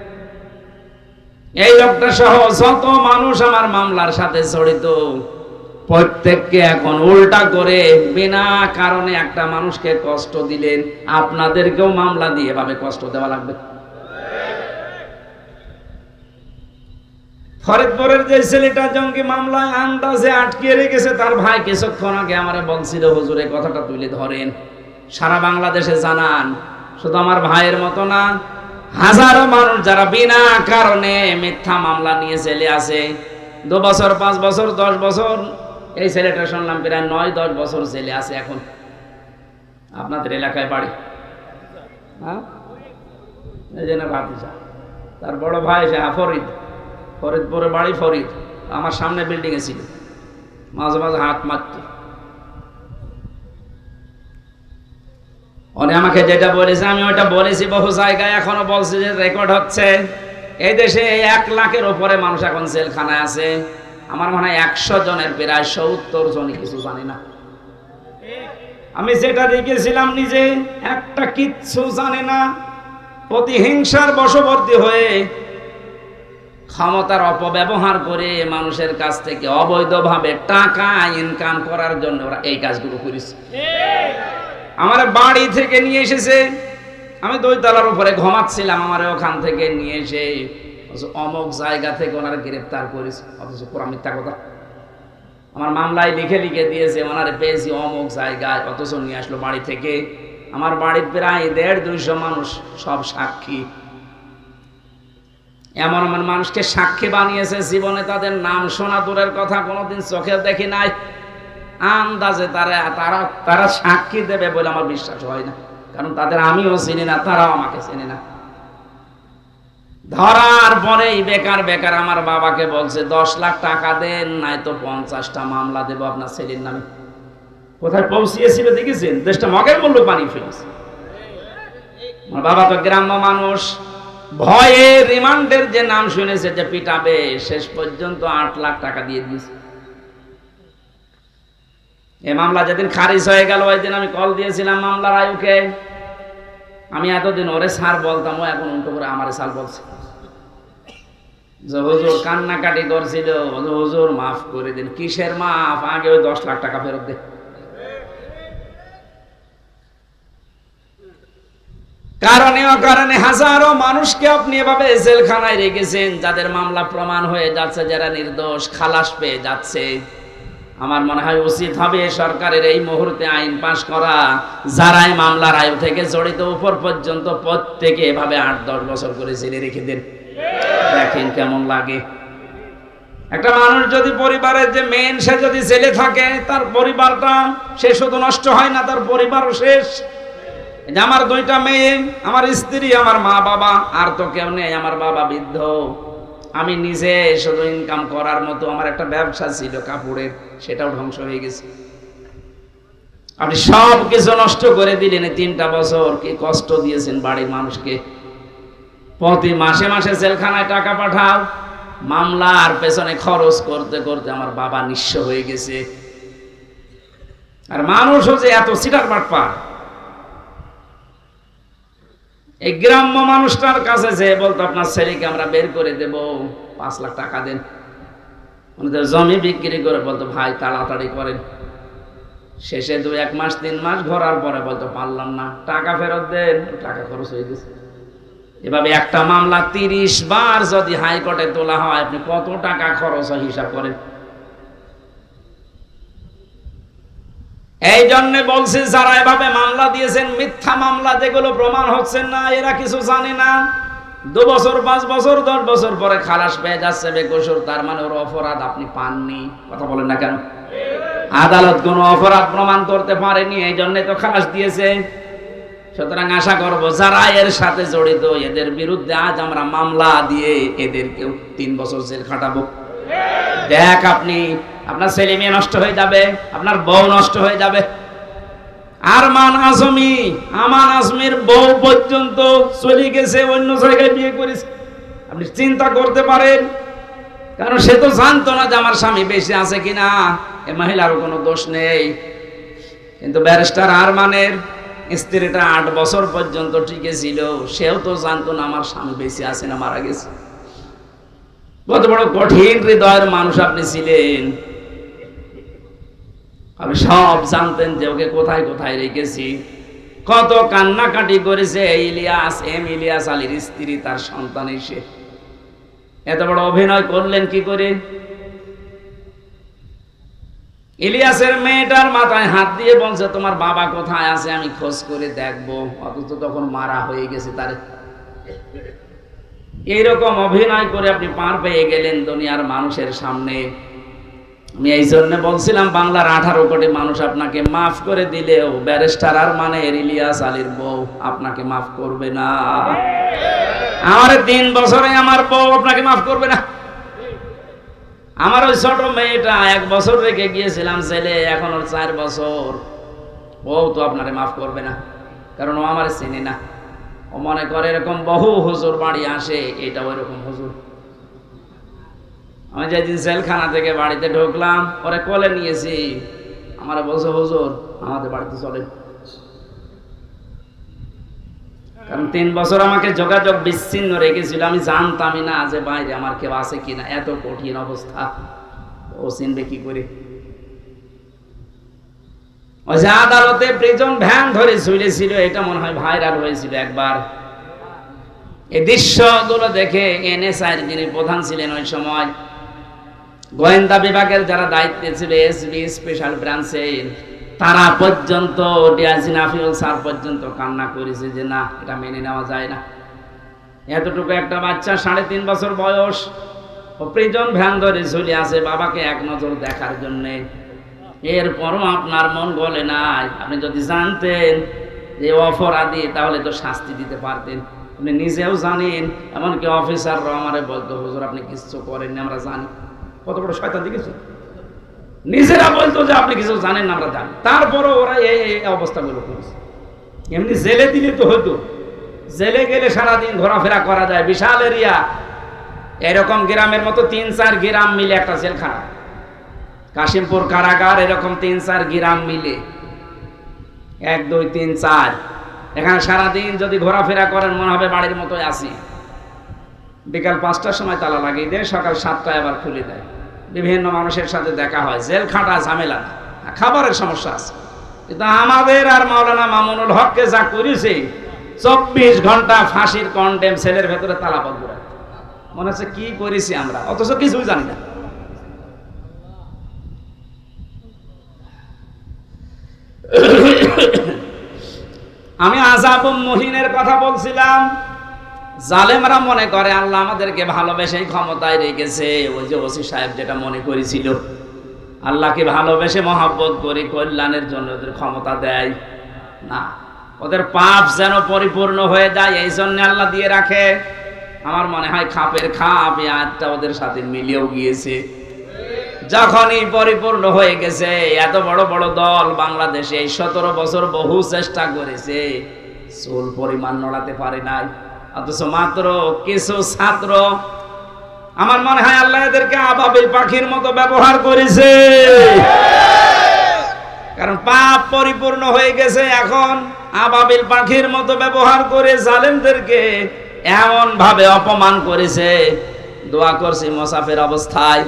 এই লোকটা সহ যত মানুষ আমার মামলার সাথে জড়িত, প্রত্যেককে এখন উল্টা করে বিনা কারণে একটা মানুষকে কষ্ট দিলেন, আপনাদেরকেও মামলা দিয়ে এভাবে কষ্ট দেওয়া লাগবে। ফরিদপুরের যে ছেলেটা জঙ্গি মামলায় আন্দাজে আটকে রেখেছে, তার ভাই কিছুক্ষণ আগে আমারে বলছিল, হুজুর এই কথাটা তুলে ধরেন, সারা বাংলাদেশে জানান। শুধু আমার ভাইয়ের মতো না, হাজারো মানুষ যারা বিনা কারণে মিথ্যা মামলা নিয়ে জেলে আছে, 2 বছর 5 বছর 10 বছর। এই ছেলেটা শুনলাম প্রায় 9-10 বছর জেলে আছে এখন। আপনাদের এলাকায় বাড়ি, হ্যাঁ, এই জন্য ভাতিজা, তার বড় ভাই সে ফরিদ, ফরিদপুরে বাড়ি ফরিদ, আমার সামনে বিল্ডিং এ ছিল, মাঝে মাঝে হাত মারত। উনি আমাকে যেটা বলেছে আমি ওইটা বলেছি বহু জায়গায়, এখনো বলছি, যে রেকর্ড হচ্ছে। এই দেশে 1 লাখের উপরে মানুষ এখন জেলখানায় আছে। আমার মনে হয় 100 জনের প্রায় 70 জনই কিছু জানি না। আমি যেটা দেখেছিলাম নিজে, একটা কিচ্ছু জানে না, প্রতিহিংসার বশবর্তী হয়ে ক্ষমতার অপব্যবহার করে মানুষের কাছ থেকে অবৈধভাবে টাকা ইনকাম করার জন্য ওরা এই কাজগুলো করেছে। আমার বাড়ি থেকে নিয়ে এসেছে, আমি 2 তলার উপরে ঘুমাচ্ছিলাম, আমার ওখান থেকে নিয়ে এসে অমুক জায়গা থেকে ওনারা গ্রেফতার করেছে, অথচ পুরা মিথ্যা কথা। আমার মামলায় লিখে লিখে দিয়েছে ওনারা পেয়েছি অমুক জায়গায়, অথচ নিয়ে আসলো বাড়ি থেকে। আমার বাড়ির প্রায় 150-200 মানুষ, সব সাক্ষী। এমন এমন মানুষকে সাক্ষী বানিয়েছে, জীবনে তাদের নাম শোনা দূরের কথা, কোনোদিন চোখে দেখি নাই। আন্দাজে তারা সাক্ষী দেবে বলে আমার বিশ্বাস হয় না, কারণ তাদের আমিও চিনি না, তারাও আমাকে চেনে না। ধরার পরেই বেকার বেকার আমার বাবাকে বলছে 10 লাখ টাকা দেন, নাই তো 50টা মামলা দেবো আপনার ছেলের নামে। কোথায় পৌঁছিয়েছিল দেখেছেন? দেশটা মগের মূল্য পানি ফেলেছে। আমার বাবা তো গ্রাম্য মানুষ, ভয়ে রিমান্ডের যে নাম শুনেছে যে পিটাবে, শেষ পর্যন্ত 8 লাখ টাকা দিয়ে দিয়েছে। এই মামলা যেদিন খারিজ হয়ে গেল, ওই দিন আমি কল দিয়েছিলাম মামলার আয়ুকে। আমি এতদিন ওরে স্যার বলতাম, ও এখন উল্টো করে আমারে স্যার বলছে। যে হুজুর কান্নাকাটি করছিল, হুজুর মাফ করে দিন। কিসের মাফ? আগে ওই 10 লাখ টাকা ফেরত দে। কারণে হাজারো মানুষকে আপনি এভাবে জেলখানায় রেখেছেন, যাদের মামলা প্রমাণ হয়ে যাচ্ছে, যারা নির্দোষ খালাস পেয়ে যাচ্ছে। আমার মনে হয় উচিত হবে সরকারের এই মুহূর্তে আইন পাশ করা, যারাই মামলার আয়ু থেকে জড়িত উপর পর্যন্ত প্রত্যেকে এভাবে 8-10 বছর করে জেলে রেখে দেন। দেখেন কেমন লাগে। একটা মানুষ যদি পরিবারের যে মেন, সে যদি জেলে থাকে, তার পরিবারটা সে শুধু নষ্ট হয় না, তার পরিবারও শেষ। আমার 2টা মেয়ে, আমার স্ত্রী, আমার মা বাবা, আর তো কেউ নেই। আমার বাবা বৃদ্ধ, আমি নিজে শুধু ইনকাম করার মতো আমার একটা ব্যবসা ছিল কাপড়ের, সেটাও ধ্বংস হয়ে গেছে। আপনি সব কিছু নষ্ট করে দিলেন। 3টা বছর কি কষ্ট দিয়েছেন বাড়ির মানুষকে। প্রতি মাসে মাসে জেলখানায় টাকা পাঠাও, মামলার পেছনে খরচ করতে করতে আমার বাবা নিঃস্ব হয়ে গেছে। আর মানুষও যে এত সিটার বাটপা, এই গ্রাম্য মানুষটার কাছে যে বলতো আপনার ছেলেকে আমরা বের করে দেব, 5 লাখ টাকা দেন। ওনাদের জমি বিক্রি করে বলতো ভাই তাড়াতাড়ি করেন। শেষে 2-1 মাস 3 মাস ঘোরার পরে বলতো পারলাম না, টাকা ফেরত দেন, টাকা খরচ হয়ে গেছে। এভাবে একটা মামলা 30 বার যদি হাইকোর্টে তোলা হয়, আপনি কত টাকা খরচ হয় হিসাব করেন। এই জন্য বলছি, যারা এভাবে মামলা দিয়েছেন, মিথ্যা মামলা যেগুলো প্রমাণ হচ্ছে না, এরা কিছু জানে না। 2 বছর 5 বছর 10 বছর পরে খালাস পেয়ে যাচ্ছে বেকসুর, তার মানে ওর অপরাধ আপনি পাননি। কথা বলেন না কেন? আদালত কোনো অপরাধ প্রমাণ করতে পারেনি, এই জন্য তো খালাস দিয়েছে। সুতরাং আশা করবো যারা এর সাথে জড়িত, এদের বিরুদ্ধে আজ আমরা মামলা দিয়ে এদেরকেও 3 বছর জেল খাটাবো। দেখ, আপনার ছেলে মেয়ে নষ্ট হয়ে যাবে, আপনার বউ নষ্ট হয়ে যাবে। আরমান আজমি, আমান আজমির বউ পর্যন্ত চলে গেছে, অন্য জায়গায় বিয়ে করেছে। আপনি চিন্তা করতে পারেন, কারণ সে তো জানতো না যে আমার স্বামী বেশি আছে কিনা, এ মহিলারও কোনো দোষ নেই। কিন্তু ব্যারিস্টার আরমানের স্ত্রীটা 8 বছর পর্যন্ত টিকে ছিল, সেও তো জানতো না আমার স্বামী বেশি আছে না মারা গেছে। কত বড় কঠিন হৃদয়ের মানুষ আপনি ছিলেন। আপনি সব জানতেন যে ওকে কোথায় কোথায় রেখেছি। কত কান্নাকাটি করেছে ইলিয়াস, ইলিয়াস আলীর স্ত্রী, তার সন্তান এসে। এত বড় অভিনয় করলেন কি করে? ইলিয়াসের মেয়েটার মাথায় হাত দিয়ে বলছে তোমার বাবা কোথায় আছে আমি খোঁজ করে দেখবো, অথচ তখন মারা হয়ে গেছে তার। এইরকম অভিনয় করে আপনি পার পেয়ে গেলেন দুনিয়ার মানুষের সামনে। আমি এই জন্য বলছিলাম বাংলার 18 কোটি মানুষ আপনাকে মাফ করে দিলেও ব্যারিস্টার আরমানের ইলিয়াস আলীর বউ আপনাকে মাফ করবে না। আমার 3 বছরে আমার বউ আপনাকে মাফ করবে না। আমার ওই ছোট মেয়েটা 1 বছর রেখে গিয়েছিলাম ছেলে, এখন ওর 4 বছর, ও তো আপনারে মাফ করবে না, কারণ ও আমার চিনি না। ও মনে করে এরকম বহু হুজুর বাড়ি আসে, এটা ওইরকম হুজুর। আমি যেদিন জেলখানা থেকে বাড়িতে ঢুকলাম, ওরে কোলে নিয়েছি, আমার বলছে হুজুর আমাদের বাড়িতে চলেন। কারণ 3 বছর আমাকে যোগাযোগ বিচ্ছিন্ন রেখেছিল, আমি জানতামই না যে বাইরে আমার কেউ আছে কিনা, এত কঠিন অবস্থা। ও চিনবে কি করে? ওই যে আদালতে প্রিজন ভ্যান ধরে ঝুলেছিল, এটা মনে হয় ভাইরাল হয়েছিল একবার। এই দৃশ্যগুলো দেখে এনএসআই যিনি প্রধান ছিলেন ওই সময়, গোয়েন্দা বিভাগের যারা দায়িত্বে ছিল, এসবি স্পেশাল ব্রাঞ্চের, তারা পর্যন্ত, ডিআইজি নাফিউল স্যার পর্যন্ত কান্না করেছে যে না, এটা মেনে নেওয়া যায় না। এতটুকু একটা বাচ্চা 3.5 বছর বয়স, ও প্রিজন ভ্যান ধরে ঝুলে আছে বাবাকে এক নজর দেখার জন্যে। এরপরও আপনার মন গলে নাই। আপনি যদি জানতেন যে অপরাধী, তাহলে তো শাস্তি দিতে পারতেন। আপনি নিজেও জানেন, এমনকি অফিসাররা আমারে বলতো হুজুর আপনি কিছু করেননি, আমরা জানি। কত বড় শয়তান দেখেছেন? নিজেরা বলতো যে আপনি কিছু জানেন না, আমরা জানি। তারপরও ওরা এই অবস্থাগুলো করেছে। এমনি জেলে দিলে তো হতো, জেলে গেলে সারাদিন ঘোরাফেরা করা যায়, বিশাল এরিয়া। এরকম গ্রামের মতো 3-4 গ্রাম মিলে একটা জেলখানা, কাশিমপুর কারাগার, এরকম 3-4 গ্রাম মিলে 1, 2, 3, 4। এখানে সারাদিন যদি ঘোরাফেরা করেন মনে হবে বাড়ির মতোই আসি। বিকাল 5টার সময় তালা লাগিয়ে দেয়, সকাল 7টায় আবার খুলে দেয়। বিভিন্ন মানুষের সাথে দেখা হয়। জেলখানা ঝামেলা না, খাবারের সমস্যা আছে। কিন্তু আমাদের আর মাওলানা মামুনুল হককে যা করেছে, 24 ঘন্টা ফাঁসির কন্ডেম সেলের ভেতরে তালাবদ্ধ রাখে। মনে হচ্ছে কি করেছি আমরা, অথচ কিছুই জানি না। আমি আযাবুম মুহিনের কথা বলছিলাম। জালেমরা মনে করে আল্লাহ আমাদেরকে ভালোবেসে ক্ষমতায় রেখেছে। ওই যে ওসি সাহেব যেটা মনে করেছিল, আল্লাহকে ভালোবেসে মহব্বত করে কল্যাণের জন্য ওদের ক্ষমতা দেয় না। ওদের পাপ যেন পরিপূর্ণ হয়ে যায়, এই জন্য আল্লাহ দিয়ে রাখে। আমার মনে হয় খাপের খাপ এই আয়াতটা ওদের সাথে মিলেও গিয়েছে। যখনই পরিপূর্ণ হয়ে গেছে, এত বড় বড় দল বাংলাদেশে 17 বছর বহু চেষ্টা করেছে, চুল পরিমাণ নড়াতে পারে নাই। অথচ মাত্র কিছু ছাত্র, আমার মনে হয় আল্লাহ এদেরকে আবাবিল পাখির মতো ব্যবহার করেছে। কারণ পাপ পরিপূর্ণ হয়ে গেছে, এখন আবাবিল পাখির মতো ব্যবহার করে জালেমদেরকে এমন ভাবে অপমান করেছে। দোয়া করছি মুসাফির অবস্থায়,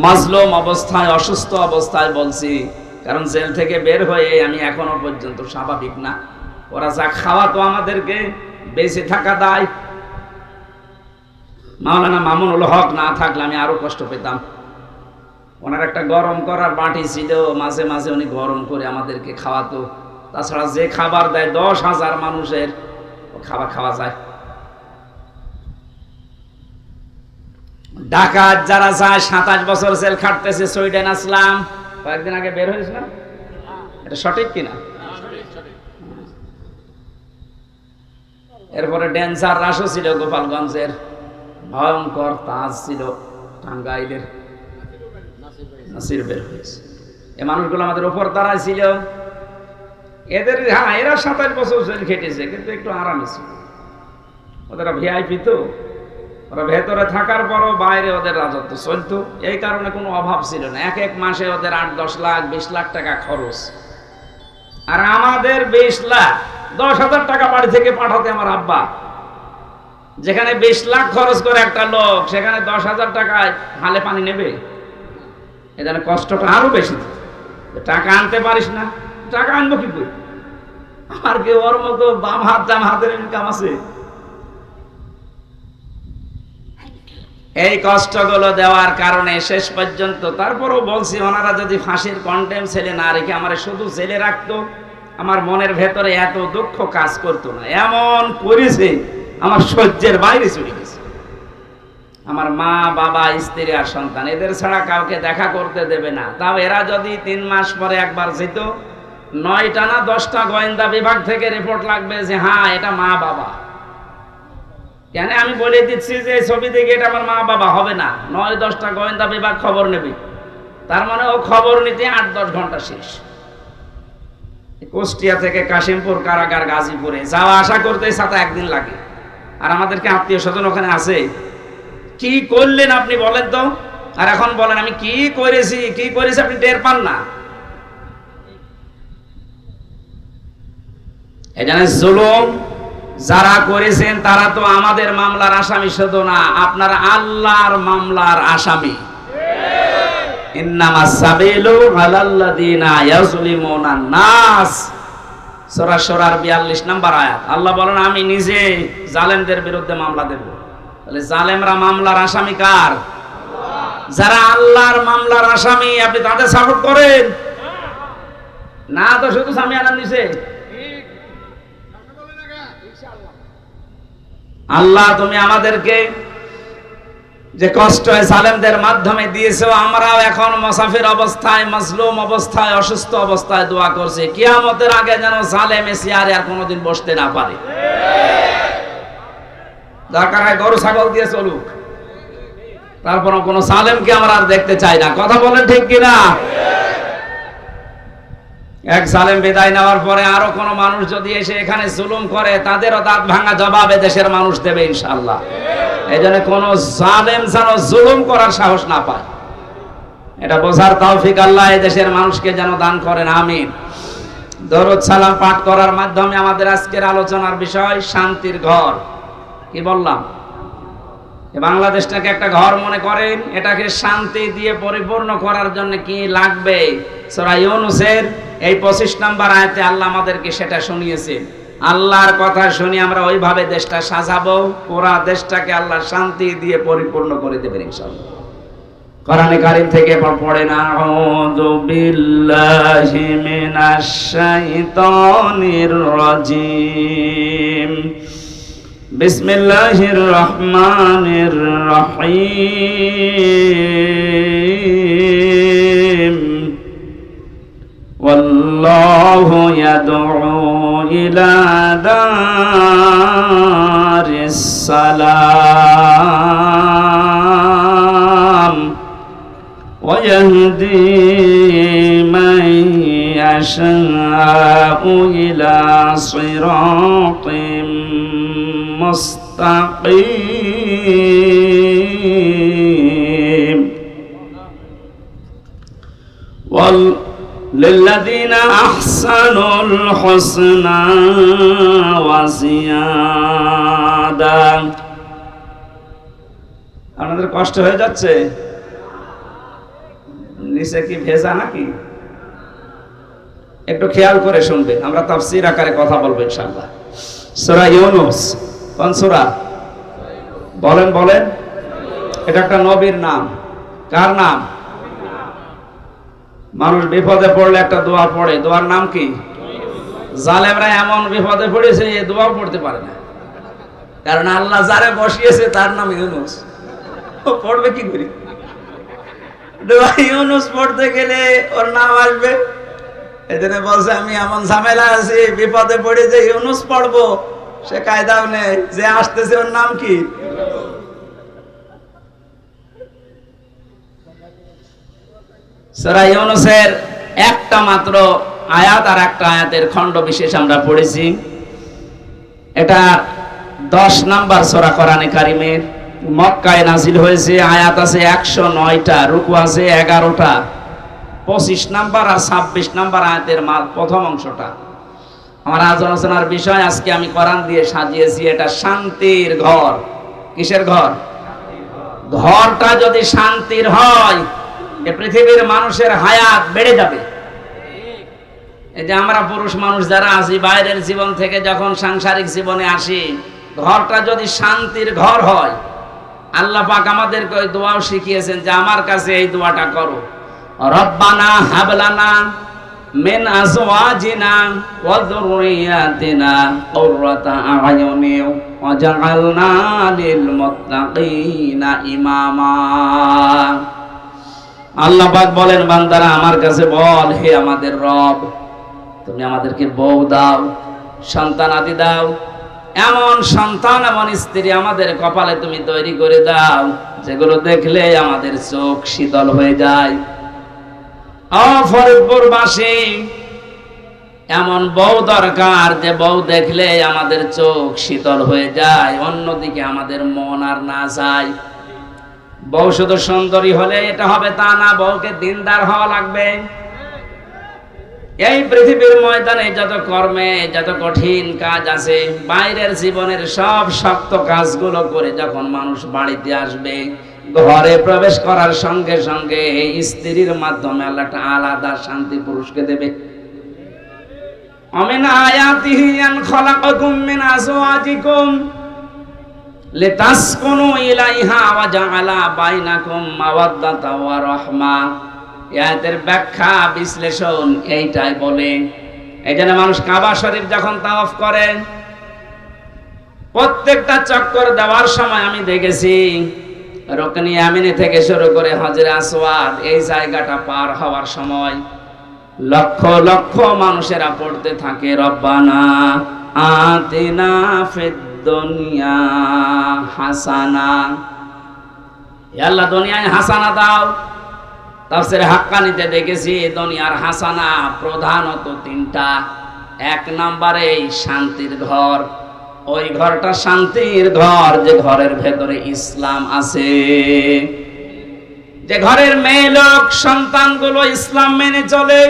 মাজলুম অবস্থায়, অসুস্থ অবস্থায় বলছি, কারণ জেল থেকে বের হয়ে আমি এখনো পর্যন্ত স্বাভাবিক না। ওরা যা খাওয়াতো আমাদেরকে, বেঁচে থাকা দায়। মাওলানা মামুনুল হক না থাকলে আমি আরো কষ্ট পেতাম। ওনার একটা গরম করার বাটি ছিল, মাঝে মাঝে উনি গরম করে আমাদেরকে খাওয়াতো। তাছাড়া যে খাবার দেয় 10,000 মানুষের খাবার খাওয়া যায়। ডাকাত যারা যায় 27 বছর জেল খাটতেছে, সুইডেন আসলাম, কয়েকদিন আগে বের হয়েছে না? এটা সঠিক কিনা? এরপরে ডেন্সার রাসও ছিল গোপালগঞ্জের, ভয়ঙ্কর তাজ ছিল টাঙ্গাইলের, নাসির বের হয়েছে। এই মানুষগুলো আমাদের উপর দাঁড়ায় ছিল। এদের হ্যাঁ এরা 27 বছর জেল খেটেছে, কিন্তু একটু আরাম ছিল। ওদের ভিআইপি তো, ওরা ভেতরে থাকার পরও বাইরে ওদের রাজত্ব চলতো। এই কারণে কোনো অভাব ছিল না। এক এক মাসে ওদের 8-10 লাখ 20 লাখ টাকা খরচ। আর আমাদের 20 লাখ 10,000 টাকা বাড়ি থেকে পাঠাতে আমার আব্বা। যেখানে 20 লাখ খরচ করে একটা লোক, সেখানে 10,000 টাকায় হালে পানি নেবে। এখানে কষ্টটা আরো বেশি। টাকা আনতে পারিস না, টাকা আনবো কি করে? আর কি ওর মতো বাম হাত ডান হাতের ইনকাম আছে? এই কষ্টগুলো দেওয়ার কারণে শেষ পর্যন্ত, তারপরও বলছি, ওনারা যদি ফাঁসির কন্টেম ছেলে না রেখে আমার শুধু জেলে রাখতো, আমার মনের ভেতরে এত দুঃখ কাজ করতো না। এমন করেছে আমার সহ্যের বাইরে চলে গেছে। আমার মা বাবা স্ত্রী আর সন্তান, এদের ছাড়া কাউকে দেখা করতে দেবে না। তাও এরা যদি 3 মাস পরে একবার যেত, 9টা না 10টা গোয়েন্দা বিভাগ থেকে রিপোর্ট লাগবে যে হ্যাঁ এটা মা বাবা। কেন আমি বলে দিচ্ছি যে ছবি দেখে এটা আমার মা বাবা হবে না, 9-10টা গোয়েন্দা বিভাগ খবর নেবে। তার মানে ও খবর নিতে 8-10 ঘন্টা শেষ। কুষ্টিয়া থেকে কাশিমপুর কারাগার গাজীপুরে যাওয়া আসা করতে 7 দিন লাগে। আর আমাদেরকে আত্মীয় স্বজন ওখানে আছে। কি করলেন আপনি বলেন তো? আর এখন বলেন আমি কি করেছি, কি করেছি আপনি টের পান না। এখানে জুলুম যারা করেছেন তারা তো আমাদের মামলার আসামি শুধু না, আপনার আল্লাহর মামলার আসামি। ইন্নামাস সাবিলু আলাল্লাযিনা ইয়াজলিমুনা নাস, সূরা শুরার 42 নম্বর আয়াত। আল্লাহ বলেন আমি নিজে জালেমদের বিরুদ্ধে মামলা দেব। তাহলে জালেমরা মামলার আসামি কার? যারা আল্লাহর মামলার আসামি, আপনি তাদের সাপোর্ট করেন না তো শুধু সামিয়ানা নিছে। আল্লাহ তুমি আমাদেরকে যে কষ্ট জালেমদের মাধ্যমে দিয়েছো, আমরাও এখন মুসাফির অবস্থায়, মাজলুম অবস্থায়, অসুস্থ অবস্থায় দোয়া করছি কিয়ামতের আগে যেন জালেম চেয়ারে আর কোনোদিন বসতে না পারে। দরকার হয় গরু ছাগল দিয়ে চলুক, তারপর কোনো জালেমকে আমরা আর দেখতে চাই না। কথা বলেন ঠিক কিনা? এক জালেম বিদায় নেওয়ার পরে আরো কোন মানুষ যদি এসে এখানে জুলুম করে, তাদেরও দাঁত ভাঙা জবাবে দেশের মানুষ দেবে ইনশাআল্লাহ। এই জন্য কোন জালেম যেন জুলুম করার সাহস না পায়, এটা বোঝার তৌফিক আল্লাহ এই দেশের মানুষকে যেন দান করেন, আমিন। দরুদ সালাম পাঠ করার মাধ্যমে আমাদের আজকের আলোচনার বিষয় শান্তির ঘর। কি বললাম? বাংলাদেশটাকে একটা ঘর মনে করেন, এটাকে শান্তি দিয়ে পরিপূর্ণ করার জন্য কি লাগবে? সূরা ইউনূসের এই 25 নম্বর আয়াতে আল্লাহ আমাদেরকে সেটা শুনিয়েছেন। আল্লাহর কথা শুনি আমরা ওইভাবে দেশটা সাজাবো, পুরা দেশটাকে আল্লাহ শান্তি দিয়ে পরিপূর্ণ করে দেবেন ইনশাআল্লাহ। কোরআনে কারীম থেকে পড়েন, আউযু বিল্লাহি মিনাশ শাইতানির রাজীম, বিসমিল্লাহির রহমানির রহিম, ওয়াল্লাহু ইয়াদউ ইলা দারিস সালাম ওয়া ইয়াহদি মান ইয়াশাউ ইলা সিরাতিম মুস্তাকিম, লিল্লাযীনা আহসানুল হুসনা ওয়া জিয়াদা। আপনাদের কষ্ট হয়ে যাচ্ছে? নিচে কি ভেজা নাকি? একটু খেয়াল করে শুনবেন, আমরা তাফসীর আকারে কথা বলবো ইনশাআল্লাহ। সূরা ইউনূস কোন সূরা? বলেন বলেন। এটা একটা নবীর নাম। কার নাম? মানুষ বিপদে পড়লে একটা দোয়া পড়ে, দোয়ার নাম কি? জালেমরা এমন বিপদে পড়েছে এই দোয়া পড়তে পারে না, কারণ আল্লাহ যারে বসিয়েছে তার নাম ইউনূস। ও পড়বে কি করে? দোয়া ইউনূস পড়তে গেলে ওর নাম আসবে। এজন্য বলছে আমি এমন ঝামেলা আছি, বিপদে পড়ে যে ইউনূস পড়বো সে কায়দাও নেই, যে আসতেছে ওর নাম কি? সূরা ইউনূসের একটা মাত্র আয়াত আর একটা আয়াতের খণ্ড বিশেষ আমরা পড়েছি। এটা 10 নাম্বার সূরা কোরআনে কারিমের, মক্কায় নাজিল হয়েছে। আয়াত আছে 109টা, রুকু আছে 11টা। 25 নাম্বার আর 26 নাম্বার আয়াতের প্রথম অংশটা আমার আজ আলোচনার বিষয়। আজকে আমি কোরআন দিয়ে সাজিয়েছি, এটা শান্তির ঘর। কিসের ঘর? ঘরটা যদি শান্তির হয়, এ পৃথিবীর মানুষের হায়াত বেড়ে যাবে। এই যে আমরা পুরুষ মানুষ যারা আছি, বাইরের জীবন থেকে যখন সাংসারিক জীবনে আসি, ঘরটা যদি শান্তির ঘর হয়, আল্লাহ পাক আমাদেরকে ওই দোয়াও শিখিয়েছেন যে আমার কাছে এই দোয়াটা করো, রব্বানা হাবলানা মিন আজওয়াজিনা ওয়া যুররিয়াতিনা কুররাতা আ'য়ুনি ওয়াজআলনা লিল মুত্তাকিনা ইমামা। আল্লাহ পাক বলেন, বান্দারা আমার কাছে বল, হে আমাদের রব, তুমি আমাদেরকে বউ দাও, সন্তান আদি দাও, এমন সন্তান এমন স্ত্রী আমাদের কপালে তুমি তৈরি করে দাও যেগুলো দেখলে আমাদের চোখ শীতল হয়ে যায়। ফরিদপুরবাসী, এমন বউ দরকার যে বউ দেখলে আমাদের চোখ শীতল হয়ে যায়, অন্যদিকে আমাদের মন আর না যায়। বউ শুধু সুন্দরী হলে এটা হবে তা না, বউকে দিনদার হওয়া লাগবে। এই পৃথিবীর ময়দানে যত কর্মে যত কঠিন কাজ আছে, বাইরের জীবনের সব শক্ত কাজগুলো করে যখন মানুষ বাড়িতে আসবে, ঘরে প্রবেশ করার সঙ্গে সঙ্গে এই স্ত্রীর মাধ্যমে আল্লাহ একটা আলাদা শান্তি পুরুষকে দেবে। আমিন আয়াতিহি আন খালাকাকুম মিন আজওয়াজিকুম লিতাসকুনু ইলাইহা ওয়া জাআলা বাইনাকুম মাওয়াদ্দাতা ওয়া রাহমা। আয়াতের ব্যাখ্যা বিশ্লেষণ এইটাই বলে। এইজন্য মানুষ কাবা শরীফ যখন তাওয়াফ করে, প্রত্যেকটা চক্কর দেওয়ার সময় আমি দেখেছি রুকনি ইয়ামিনি থেকে শুরু করে হজরে আসওয়াদ, এই জায়গাটা পার হওয়ার সময় লক্ষ লক্ষ মানুষেরা পড়তে থাকে, রব্বানা আতিনা ফিদ দুনিয়া হাসানা। হে আল্লাহ, দুনিয়ায় হাসানা দাও। তাফসীরে হাক্কানিতে দেখেছি দুনিয়ার হাসানা প্রধানত 3টা। 1 নম্বরে এই শান্তির ঘর। ওই ঘরটা শান্তির ঘর যে ঘরের ভেতরে ইসলাম আছে, যে ঘরের মেয়ে লোক সন্তানগুলো ইসলাম মেনে চলে।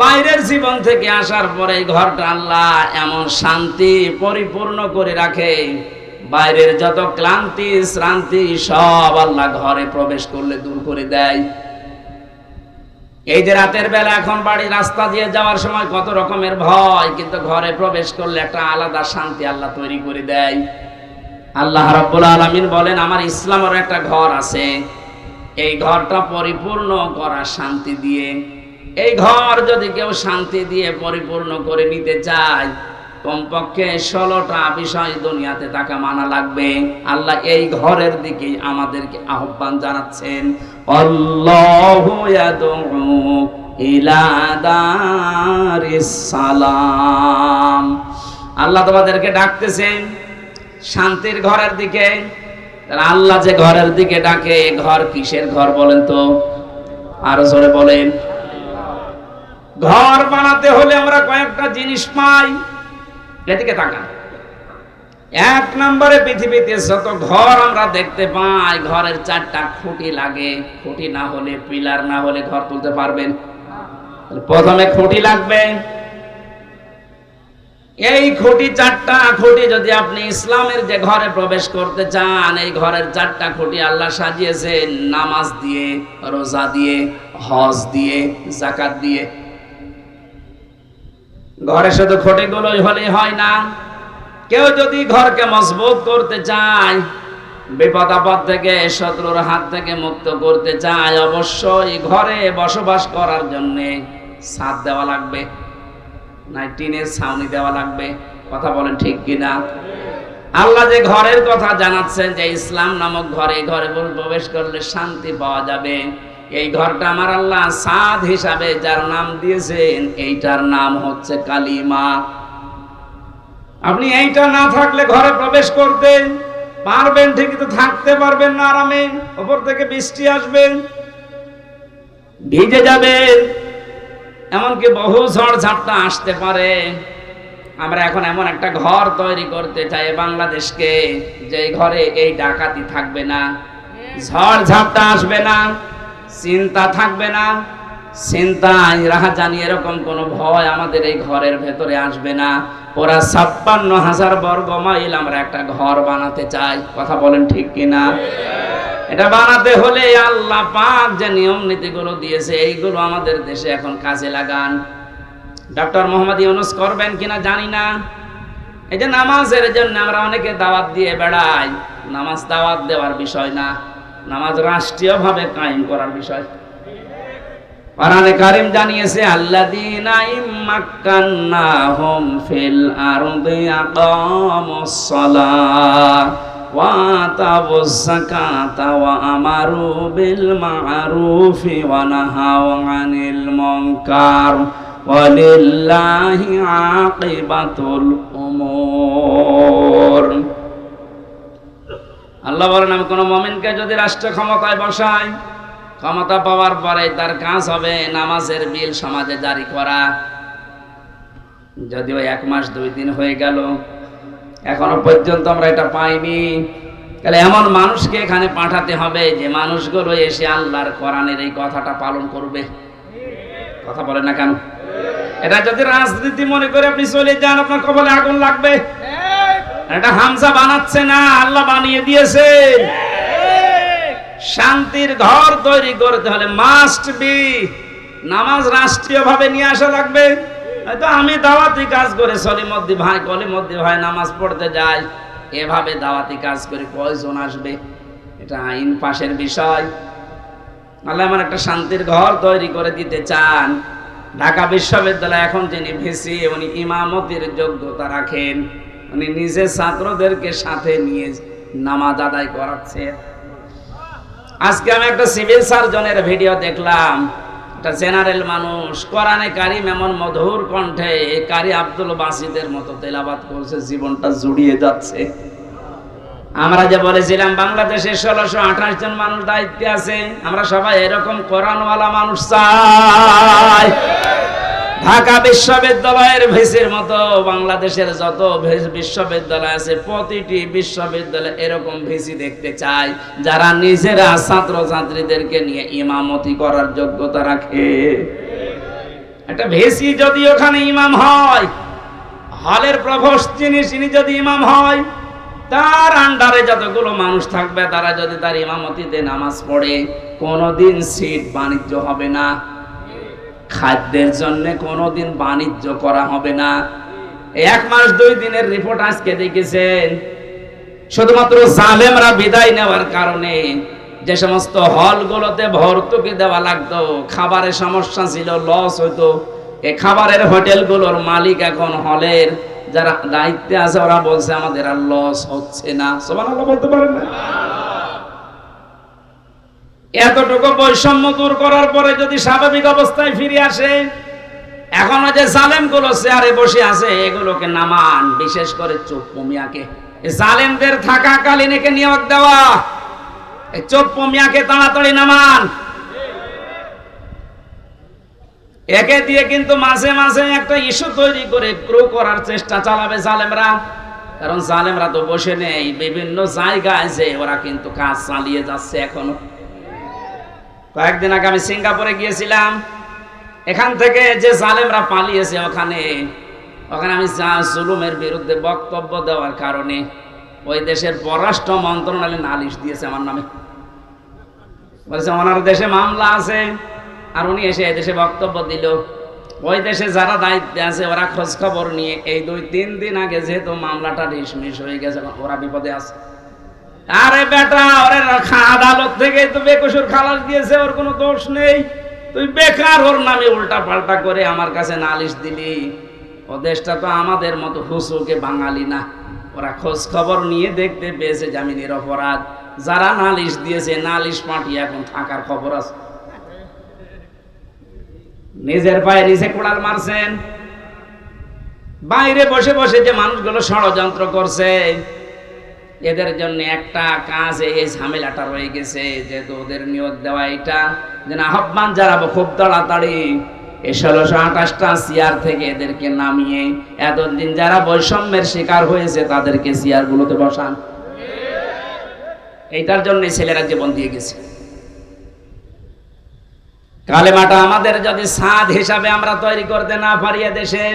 বাইরের জীবন থেকে আসার পরে ঘরটা আল্লাহ এমন শান্তি পরিপূর্ণ করে রাখে, বাইরের যত ক্লান্তি শ্রান্তি সব আল্লাহ ঘরে প্রবেশ করলে দূর করে দেয়। এই যে রাতের বেলা এখন বাড়ি রাস্তা দিয়ে যাওয়ার সময় কত রকমের ভয়, কিন্তু ঘরে প্রবেশ করলে একটা আলাদা শান্তি আল্লাহ তৈরি করে দেয়। আল্লাহ রাব্বুল আলামিন বলেন, আমার ইসলামের একটা ঘর আছে, এই ঘরটা পরিপূর্ণ করা শান্তি দিয়ে। এই ঘর যদি কেউ শান্তি দিয়ে পরিপূর্ণ করে নিতে চায়, কমপক্ষে 16টা বিষয় দুনিয়াতে তাকে মানা লাগবে। আল্লাহ এই ঘরের দিকে আমাদেরকে আহ্বান জানাচ্ছেন, আল্লাহু ইয়াদউ ইলা দারিস সালাম। আল্লাহ তোমাদেরকে ডাকতেছেন শান্তির ঘরের দিকে। আল্লাহ যে ঘরের দিকে ডাকে, ঘর কিসের ঘর বলেন তো? আরো জোরে বলেন। ঘর বানাতে হলে আমরা কয়েকটা জিনিস পাই, এদিকে তাকান। 1 নম্বরে পৃথিবীতে যত ঘর আমরা দেখতে পাই, ঘরের 4টা খুঁটি লাগে। খুঁটি না হলে, পিলার না হলে ঘর তুলতে পারবেন? প্রথমে খুঁটি লাগবে। এই খুঁটি 4টা খুঁটি যদি আপনি ইসলামের যে ঘরে প্রবেশ করতে চান, এই ঘরের 4টা খুঁটি আল্লাহ সাজিয়েছেন নামাজ দিয়ে, রোজা দিয়ে, হজ দিয়ে, যাকাত দিয়ে। ঘরে শুধু খুঁটিগুলোই হলেই হয় না। কেউ যদি ঘরকে মজবুত করতে চায়, বিপদ আপদ থেকে শত্রুর হাত থেকে মুক্ত করতে চায়, অবশ্যই ঘরে বসবাস করার জন্য ছাদ দেওয়া লাগবে, না টিনের ছাউনি দেওয়া লাগবে। কথা বলেন ঠিক কিনা? আল্লাহ যে ঘরের কথা জানাচ্ছেন যে ইসলাম নামক ঘরে, ঘরে প্রবেশ করলে শান্তি পাওয়া যাবে। এই ঘরটা আমার আল্লাহ ছাদ হিসাবে যার নাম দিয়েছেন, এইটার নাম হচ্ছে কালিমা। আপনি এইটা না থাকলে ঘরে প্রবেশ করতে পারবেন ঠিকই, তো থাকতে পারবেন না আরামে। উপর থেকে বৃষ্টি আসবে, ভিজে যাবেন। এমনকি বহু ঝড় ঝাপটা আসতে পারে। আমরা এখন এমন একটা ঘর তৈরি করতে চাই বাংলাদেশকে, যে ঘরে এই ডাকাতি থাকবে না, ঝড় ঝাপটা আসবে না, চিন্তা থাকবে না, চিন্তা রাহাজানি এরকম কোন ভয় আমাদের এই ঘরের ভেতরে আসবে না। ওরা ৫৬,০০০ বর্গ মাইল আমরা একটা ঘর বানাতে চাই। কথা বলেন ঠিক কিনা? এটা বানাতে হলে আল্লাহ পাক যে নিয়ম নীতিগুলো দিয়েছে এইগুলো আমাদের দেশে এখন কাজে লাগান। ডক্টর মোহাম্মদ ইউনূস করবেন কিনা জানি না। এই যে নামাজের জন্য আমরা অনেকে দাওয়াত দিয়ে বেড়াই, নামাজ দাওয়াত দেওয়ার বিষয় না, নামাজ রাষ্ট্রীয়ভাবে কায়েম করার বিষয়। কোরআনে কারীম জানিয়েছে আল্লাযীনা ইম্মাক্কান্নাহুম ফিল আরদি আকামুস সালাহ ওয়া আতাউয যাকাতা ওয়া আমারু বিল মা'রুফি ওয়া নাহাউ আনিল মুনকার ওয়ালিল্লাহি আকিবাতুল উমুর। আল্লাহ বলেন, আমি কোন মুমিনকে যদি রাষ্ট্র ক্ষমতায় বসাই, ক্ষমতা পাওয়ার পরে তার কাজ হবে নামাজের বিল সমাজে জারি করা। যদিও 1 মাস 2 দিন হয়ে গেল, এখনো পর্যন্ত আমরা এটা পাইনি। তাহলে এমন মানুষকে এখানে পাঠাতে হবে যে মানুষগুলো এসে আল্লাহর কোরআনের এই কথাটা পালন করবে। কথা বলেন না কেন? এটা যদি রাজনীতি মনে করে আপনি চলে যান, আপনার কপালে আগুন লাগবে। এটা হামজা বানাচ্ছে না, আল্লাহ বানিয়ে দিয়েছে। শান্তির ঘর তৈরি করতে হলে মাস্ট বি নামাজ রাষ্ট্রীয়ভাবে নিয়ে আসা লাগবে। হয়তো আমি দাওয়াতি কাজ করে সলিমদ্দি ভাই কলিমদ্দি ভাই নামাজ পড়তে যাই, এভাবে দাওয়াতি কাজ করে কয়জন আসবে? এটা আইন পাশের বিষয়। আল্লাহ আমার একটা শান্তির ঘর তৈরি করে দিতে চান। ঢাকা বিশ্ববিদ্যালয় এখন যিনি ভিসি, উনি ইমামতির যোগ্যতা রাখেন, উনি নিজে ছাত্রদেরকে সাথে নিয়ে নামাজ আদায় করাচ্ছে। আজকে আমি একটা সিভিল সার্জনের ভিডিও দেখলাম, একটা জেনারেল মানুষ কোরআনে কারীম এমন মধুর কণ্ঠে কারি আব্দুল বাসিদের মতো তেলাওয়াত করছে, জীবনটা জুড়িয়ে যাচ্ছে। আমরা যে বলেছিলাম বাংলাদেশে ১৬২৮ জন মানুষ দায়িত্বে আছে, আমরা সবাই এরকম কোরআনওয়ালা মানুষ চাই। ঢাকা বিশ্ববিদ্যালয়ের ভিসির মতো বাংলাদেশের যত বিশ্ববিদ্যালয় আছে, প্রতিটি বিশ্ববিদ্যালয়ে এরকম ভিসি দেখতে চাই, যারা নিজেরা ছাত্র ছাত্রীদেরকে নিয়ে ইমামতি করার যোগ্যতা রাখে। একটা ভিসি যদি ওখানে ইমাম হয়, হলের প্রভোস্ট যিনি যদি ইমাম হয়, তার আন্ডারে যতগুলো মানুষ থাকবে তারা যদি তার ইমামতিতে নামাজ পড়ে, কোনোদিন সিট বাণিজ্য হবে না, খাদ্যের জন্য কোনোদিন বাণিজ্য করা হবে না। 1 মাস 2 দিনের রিপোর্ট আজকে দেখেছেন, শুধুমাত্র জালেমরা বিদায় নেওয়ার কারণে যে সমস্ত হলগুলোতে ভর্তুকি দেওয়া লাগতো, খাবারের সমস্যা ছিল, লস হইতো, এই খাবারের হোটেলগুলোর মালিক এখন হলের যারা দায়িত্বে আছে ওরা বলছে আমাদের আর লস হচ্ছে না। সুবহানাল্লাহ বলতে পারেন না? এতটুকু বৈষম্য দূর করার পরে যদি স্বাভাবিক অবস্থায় ফিরে আসে, এখন যে জালেমগুলো চেয়ারে বসে আছে এগুলোকে নামান, বিশেষ করে চোপ্পু মিয়াকে। জালেমদের থাকাকালীন একে নিয়োগ দেওয়া, এই চোপ্পু মিয়াকে তাড়াতাড়ি নামান। একে দিয়ে কিন্তু মাঝে মাঝে একটা ইস্যু তৈরি করে গ্রো করার চেষ্টা চালাবে জালেমরা, কারণ জালেমরা তো বসে নেই, বিভিন্ন জায়গায় যে ওরা কিন্তু কাজ চালিয়ে যাচ্ছে এখনো। কয়েকদিন আগে আমি সিঙ্গাপুরে গিয়েছিলাম, এখান থেকে যে জালেমরা পালিয়েছে ওখানে আমি জুলুমের বিরুদ্ধে বক্তব্য দেওয়ার কারণে ওই দেশের পররাষ্ট্র মন্ত্রণালয় নালিশ দিয়েছে আমার নামে। বলছে ওনার দেশে মামলা আছে, আর উনি এসে এদেশে বক্তব্য দিল। ওই দেশে যারা দায়িত্বে আছে ওরা খোঁজ খবর নিয়ে এই 2-3 দিন আগে যেহেতু মামলাটা ডিসমিস হয়ে গেছে, ওরা বিপদে আছে। আরে বেটা, ওরে আদালত থেকে তো বেকসুর খালাস দিয়েছে, ওর কোনো দোষ নেই, তুই বেকার ওর নামে উল্টা পাল্টা করে আমার কাছে নালিশ দিলি। ও দেশটা তো আমাদের মতো হুসুকে বাঙালি না, ওরা খোঁজ খবর নিয়ে দেখতে পেয়েছে জামিনের অপরাধ। যারা নালিশ দিয়েছে নালিশ পাঠিয়ে এখন থাকার খবর আছে। নিজের পায়ে নিচে কোড়াল মারছেন, বাইরে বসে বসে যে মানুষগুলো ষড়যন্ত্র করছে এদের জন্য একটা কাজ, এই ঝামেলাটা রয়ে গেছে, যেহেতু ওদের নিয়োগ দেওয়া এটা যেন আহ্বান জানাবো খুব তাড়াতাড়ি এই 1628টা চেয়ার থেকে এদেরকে নামিয়ে এতদিন যারা বৈষম্যের শিকার হয়েছে তাদেরকে চেয়ারগুলোতে বসান। এইটার জন্য ছেলেরা জীবন দিয়ে গেছে। কালেমাটা আমাদের যদি সাদ হিসাবে আমরা তৈরি করতে না পারি দেশে,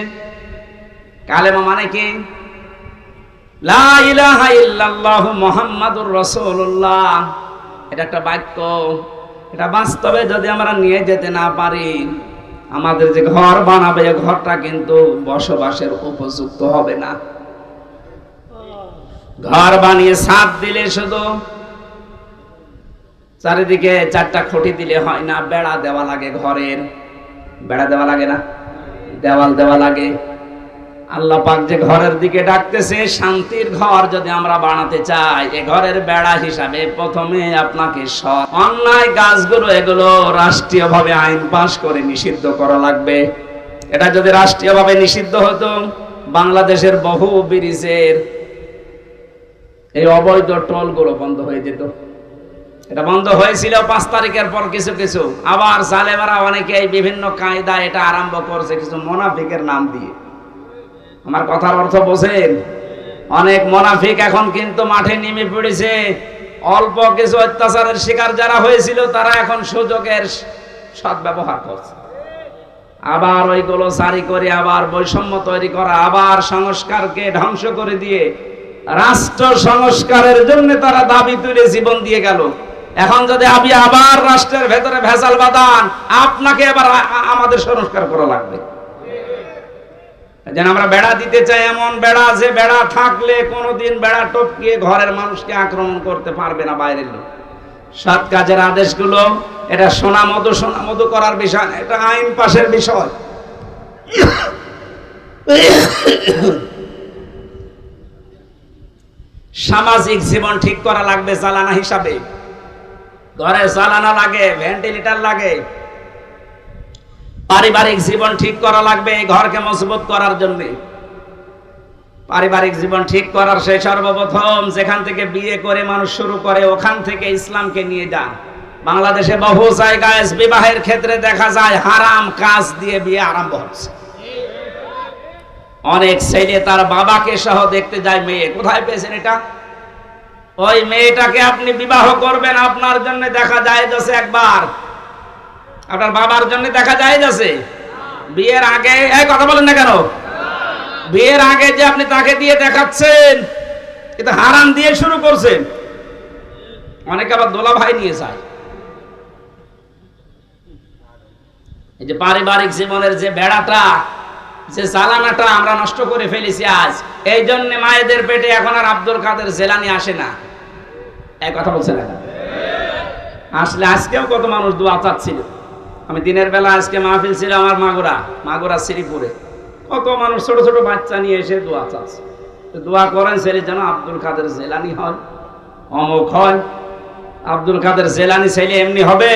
কালেমা মানে কি? লা ইলাহা ইল্লাল্লাহু মুহাম্মাদুর রাসূলুল্লাহ। এটা একটা বাক্য, এটা বাস্তবে যদি আমরা নিয়ে যেতে না পারি, আমাদের যে ঘর বানাবে এই ঘরটা কিন্তু বসবাসের উপযুক্ত হবে না। ঘর বানিয়ে ছাদ দিলে শুধু চারিদিকে 4টা খুঁটি দিলে হয় না, বেড়া দেওয়া লাগে। ঘরের বেড়া দেওয়া লাগে না, দেওয়াল দেওয়া লাগে। আল্লাহ পাক যে ঘরের দিকে ডাকতেছে, শান্তির ঘর যদি আমরা বানাতে চাই, এই ঘরের বেড়া হিসাবে প্রথমে আপনাকে অন্যায় গাছগুলো এগুলো রাষ্ট্রীয়ভাবে আইন পাশ করে নিষিদ্ধ করা লাগবে। এটা যদি রাষ্ট্রীয়ভাবে নিষিদ্ধ হতো, বাংলাদেশের বহু ব্রিজের এই অবৈধ টোলগুলো বন্ধ হয়ে যেত। এটা বন্ধ হয়েছিল 5 তারিখের পর। কিছু কিছু আবার জালেমারা অনেকে এই বিভিন্ন কায়দা এটা আরম্ভ করছে, কিছু মুনাফিকের নাম দিয়ে। আমার কথার অর্থ বোঝেন? অনেক মুনাফিক এখন কিন্তু মাঠে নেমে পড়েছে। অল্প কিছু অত্যাচারের শিকার যারা হয়েছিল তারা এখন সুযোগের সদ্ব্যবহার করছে। আবার ওইগুলো জারি করে আবার বৈষম্য তৈরি করা, আবার সংস্কারকে ধ্বংস করে দিয়ে রাষ্ট্র সংস্কারের জন্য তারা দাবি তুলে জীবন দিয়ে গেল। এখন যদি আপনি আবার রাষ্ট্রের ভেতরে ভেজাল বাঁধান, আপনাকে আবার আমাদের সংস্কার করা লাগবে। যেন আমরা বেড়া দিতে চাই, এমন বেড়া যে বেড়া থাকলে কোনোদিন বেড়া টপকিয়ে ঘরের মানুষকে আক্রমণ করতে পারবে না বাইরের লোক। সৎ কাজের আদেশগুলো এটা সোনা মধু করার বিষয় না, এটা আইন পাশের বিষয়। সামাজিক জীবন ঠিক করা লাগবে চালানা হিসাবে। ঘরে চালানা লাগে, ভেন্টিলেটর লাগে। পারিবারিক জীবন ঠিক করা লাগবে এই ঘরকে মজবুত করার জন্য। পারিবারিক জীবন ঠিক করার সেই সর্বপ্রথম যেখান থেকে বিয়ে করে মানুষ শুরু করে, ওখান থেকে ইসলামকে নিয়ে যান। বাংলাদেশে বহু জায়গায় বিবাহের ক্ষেত্রে দেখা যায় হারাম কাজ দিয়ে বিয়ে আরম্ভ হচ্ছে। অনেক ছেলে তার বাবাকে সহ দেখতে যায় মেয়ে। কোথায় পেয়েছেন এটা? ওই মেয়েটাকে আপনি বিবাহ করবেন, আপনার জন্য দেখা যায় যাচ্ছে একবার, আপনার বাবার জন্য দেখা যায় যাচ্ছে। বিয়ের আগে এই কথা বলেন না কেন? বিয়ের আগে যে আপনি তাকে দিয়ে দেখাচ্ছেন, কিন্তু হারাম দিয়ে শুরু করছেন। অনেকে আবার দোলা ভাই নিয়ে যায়। এই যে পারিবারিক জীবনের যে বেড়াটা, যে চালানাটা আমরা নষ্ট করে ফেলেছি আজ। এই জন্য মায়েদের পেটে এখন আর আব্দুল কাদের জেলানি আসে না। এই কথা বলছে না? আসলে আজকেও কত মানুষ দোয়া চাচ্ছিল। আমি দিনের বেলা আজকে মাহফিল ছিল আমার মাগুরা শ্রীপুরে। কত মানুষ ছোট ছোট বাচ্চা নিয়ে এসে দোয়া চাচ্ছে। দোয়া করেন ছেলে যেন আব্দুল কাদের জেলানি হয়, অমুক হয়। আব্দুল কাদের জেলানি ছেলে এমনি হবে?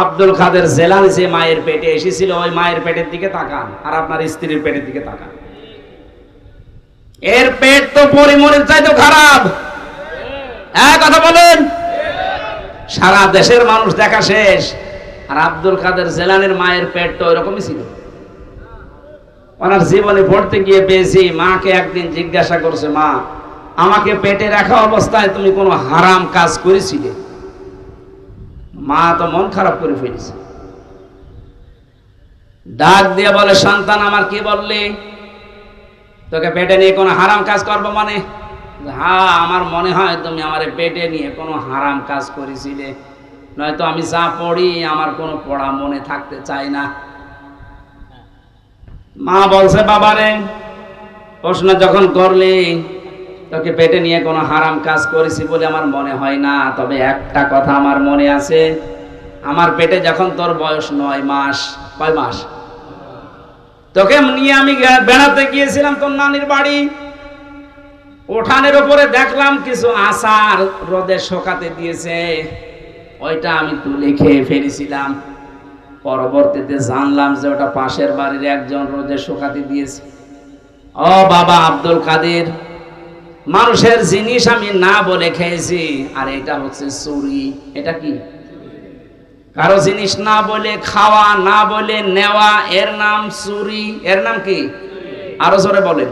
আব্দুল কাদের জেলানি যে মায়ের পেটে এসেছিল, ওই মায়ের পেটের দিকে তাকান আর আপনার স্ত্রীর পেটের দিকে তাকান। এর পেট তো পরিমরির চাইতে খারাপ। কথা বলেন? সারা দেশের মানুষ দেখা শেষ। আর আব্দুল কাদের জেলানির মায়ের পেট তো ওইরকমই ছিল। ওনার জীবনে পড়তে গিয়ে পেয়েছি, মাকে একদিন জিজ্ঞাসা করছে, মা আমাকে পেটে রাখা অবস্থায় তুমি কোনো হারাম কাজ করেছিলে? মা তো মন খারাপ করে ফেলেছে। ডাক দিয়ে বলে, সন্তান আমার কি বললি? তোকে পেটে নিয়ে কোনো হারাম কাজ করবো মানে? হ্যাঁ, আমার মনে হয় তুমি আমার পেটে নিয়ে কোনো হারাম কাজ করেছিলে, নয়তো আমি যা পড়ি আমার কোনো পড়া মনে থাকতে চায় না। মা বলছে, বাবারে প্রশ্ন যখন করলি তোকে পেটে নিয়ে কোনো হারাম কাজ করেছি বলে আমার মনে হয় না, তবে একটা কথা আমার মনে আছে, আমার পেটে যখন তোর বয়স 9 মাস, কয় মাস, তোকে নিয়ে আমি বেড়াতে গিয়েছিলাম তোর নানির বাড়ি। উঠানের উপরে দেখলাম কিছু আচার রোদে শুকাতে দিয়েছে, ওইটা আমি তুলে খেয়ে ফেলেছিলাম। পরবর্তীতে জানলাম যে ওটা পাশের বাড়ির একজন রোদে শুকাতে দিয়েছে। ও বাবা আব্দুল কাদের, মানুষের জিনিস আমি না বলে খেয়েছি, আর এটা হচ্ছে চুরি। এটা কি? কারো জিনিস না বলে খাওয়া, না বলে নেওয়া, এর নাম চুরি। এর নাম কি? আরো জোরে বলেন।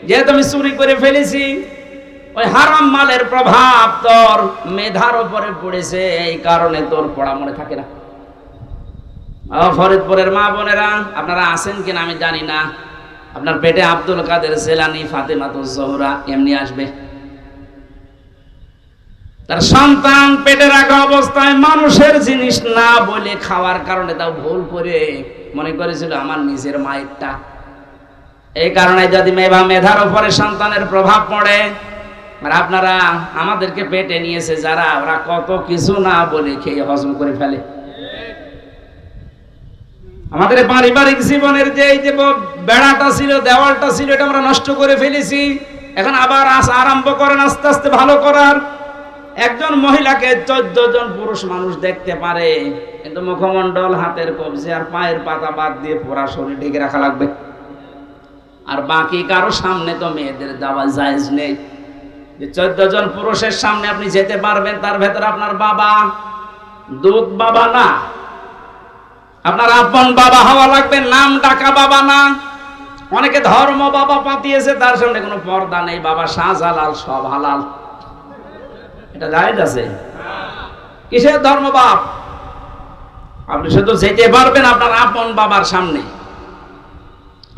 যেহেতু আমি চুরি করে ফেলেছি, ওই হারাম মালের প্রভাব তোর মেধার উপরে পড়েছে, এই কারণে তোর পড়া মনে থাকে না। ফরিদপুরের মা বোনেরা, আপনারা আছেন কিনা আমি জানি না, আপনার পেটে আব্দুল কাদের জেলানি, ফাতেমাতুজ জোহরা এমনি আসবে। তার সন্তান পেটে রাখা অবস্থায় মানুষের জিনিস না বলে খাওয়ার কারণে তাও ভুল করে মনে করেছিল আমার নিজের মায়েরটা। এই কারণে যদি মেধার উপরে সন্তানের প্রভাব পড়ে, আর আপনারা আমাদেরকে পেটে নিয়েছে যারা, ওরা কত কিছু না বলে খেয়ে হজম করে ফেলে। আমাদের পারিবারিক জীবনের যে এই যে বেড়াটা ছিল, দেওয়ালটা ছিল, এটা আমরা নষ্ট করে ফেলেছি। এখন আবার আরম্ভ করেন আস্তে আস্তে ভালো করার। একজন মহিলাকে 14 জন পুরুষ মানুষ দেখতে পারে, কিন্তু মুখমণ্ডল, হাতের কবজি আর পায়ের পাতা বাদ দিয়ে পুরা শরীর ঢেকে রাখা লাগবে। আর বাকি কারো সামনে তো মেয়েদের যাওয়া জায়েজ নেই। যে 14 জন পুরুষের সামনে আপনি যেতে পারবেন, তার ভেতরে আপনার বাবা, দুধ বাবা না, আপনার আপন বাবা হওয়া লাগবে, নাম ডাকা বাবা না। অনেকে ধর্ম বাবা পাতিয়েছে, তার সামনে কোনো পর্দা নেই, বাবা শাহজালাল, সব হালাল। এটা জায়েজ আছে? কিসের ধর্ম বাপ? আপনি শুধু যেতে পারবেন আপনার আপন বাবার সামনে,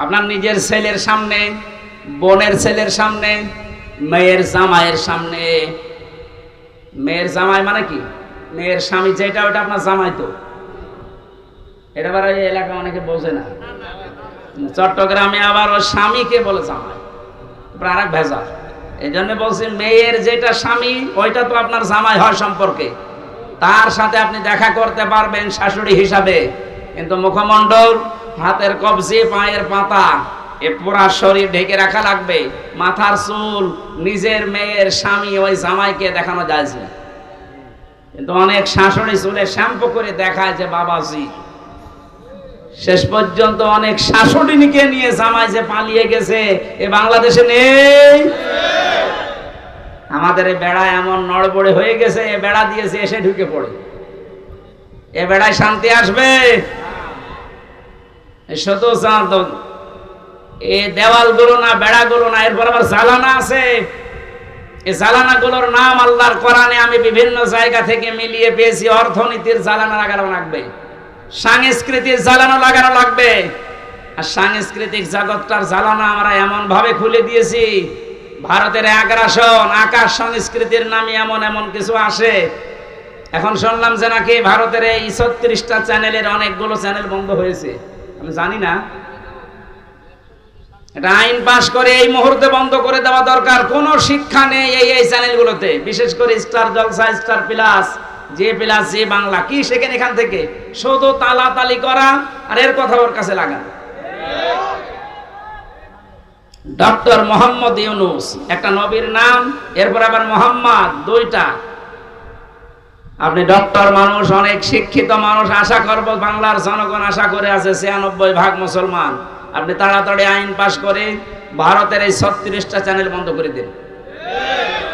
আপনার নিজের ছেলের সামনে, বোনের ছেলের সামনে, মেয়ের জামাইয়ের সামনে। মেয়ের জামাই মানে কি? মেয়ের স্বামী যেটা, ওটা আপনার জামাই তো। এটা আবার এই এলাকা অনেকে বোঝে না। চট্টগ্রামে আবার ওই স্বামীকে বলে জামাই, আর এক ভেজাল। এই জন্য বলছি, মেয়ের যেটা স্বামী ওইটা তো আপনার জামাই হয় সম্পর্কে, তার সাথে আপনি দেখা করতে পারবেন শাশুড়ি হিসাবে, কিন্তু মুখমণ্ডল, হাতের কবজি, পায়ের পাতা, এ পুরা শরীর ঢেকে রাখা লাগবে। মাথার চুল নিজের মেয়ের স্বামী ওই জামাইকে দেখানো যায় না, কিন্তু অনেক শাশুড়ি চুলে শ্যাম্পু করে দেখায় যে বাবাজি। শেষ পর্যন্ত অনেক শাশুড়িকে নিয়ে জামাই যে পালিয়ে গেছে, এ বাংলাদেশে নেই। আমাদের এই বেড়া এমন নড়বড়ে হয়ে গেছে, এ বেড়া দিয়েছে এসে ঢুকে পড়ে। এ বেড়ায় শান্তি আসবে? শুধু এই দেওয়ালগুলো না, বেড়াগুলো না, এরপর আবার জালানা আছে। এই জালানাগুলোর নাম আল্লাহর কোরআনে আমি বিভিন্ন জায়গা থেকে মিলিয়ে পেয়েছি। অর্থনীতির জালানা লাগানো লাগবে, সাংস্কৃতিক জালানা লাগানো লাগবে। আর সাংস্কৃতিক জগৎটার জালানা আমরা এমন ভাবে খুলে দিয়েছি, ভারতের আগ্রাসন, আকাশ সংস্কৃতির নামে এমন এমন কিছু আসে। এখন শুনলাম যে নাকি ভারতের এই 36টা চ্যানেলের অনেকগুলো চ্যানেল বন্ধ হয়েছে, আমি জানি না। এটা আইন পাশ করে এই মুহূর্তে বন্ধ করে দেওয়া দরকার। কোনো শিক্ষা নেই এই চ্যানেলগুলোতে, বিশেষ করে স্টার জলসা, স্টার প্লাস, যে প্লাস, যে বাংলা, কি শেখেন এখান থেকে? শুধু তালাতালি করা আর এর কথা ওর কাছে লাগান। ডক্টর মোহাম্মদ ইউনুস একটা নবীর নাম, এরপর আবার মোহাম্মদ, দুইটা। আপনি ডক্টর মানুষ, অনেক শিক্ষিত মানুষ, আশা করব বাংলার জনগণ আশা করে আছে 96% মুসলমান। আপনি তাড়াতাড়ি আইন পাশ করে ভারতের এই 36টা চ্যানেল বন্ধ করে দিন।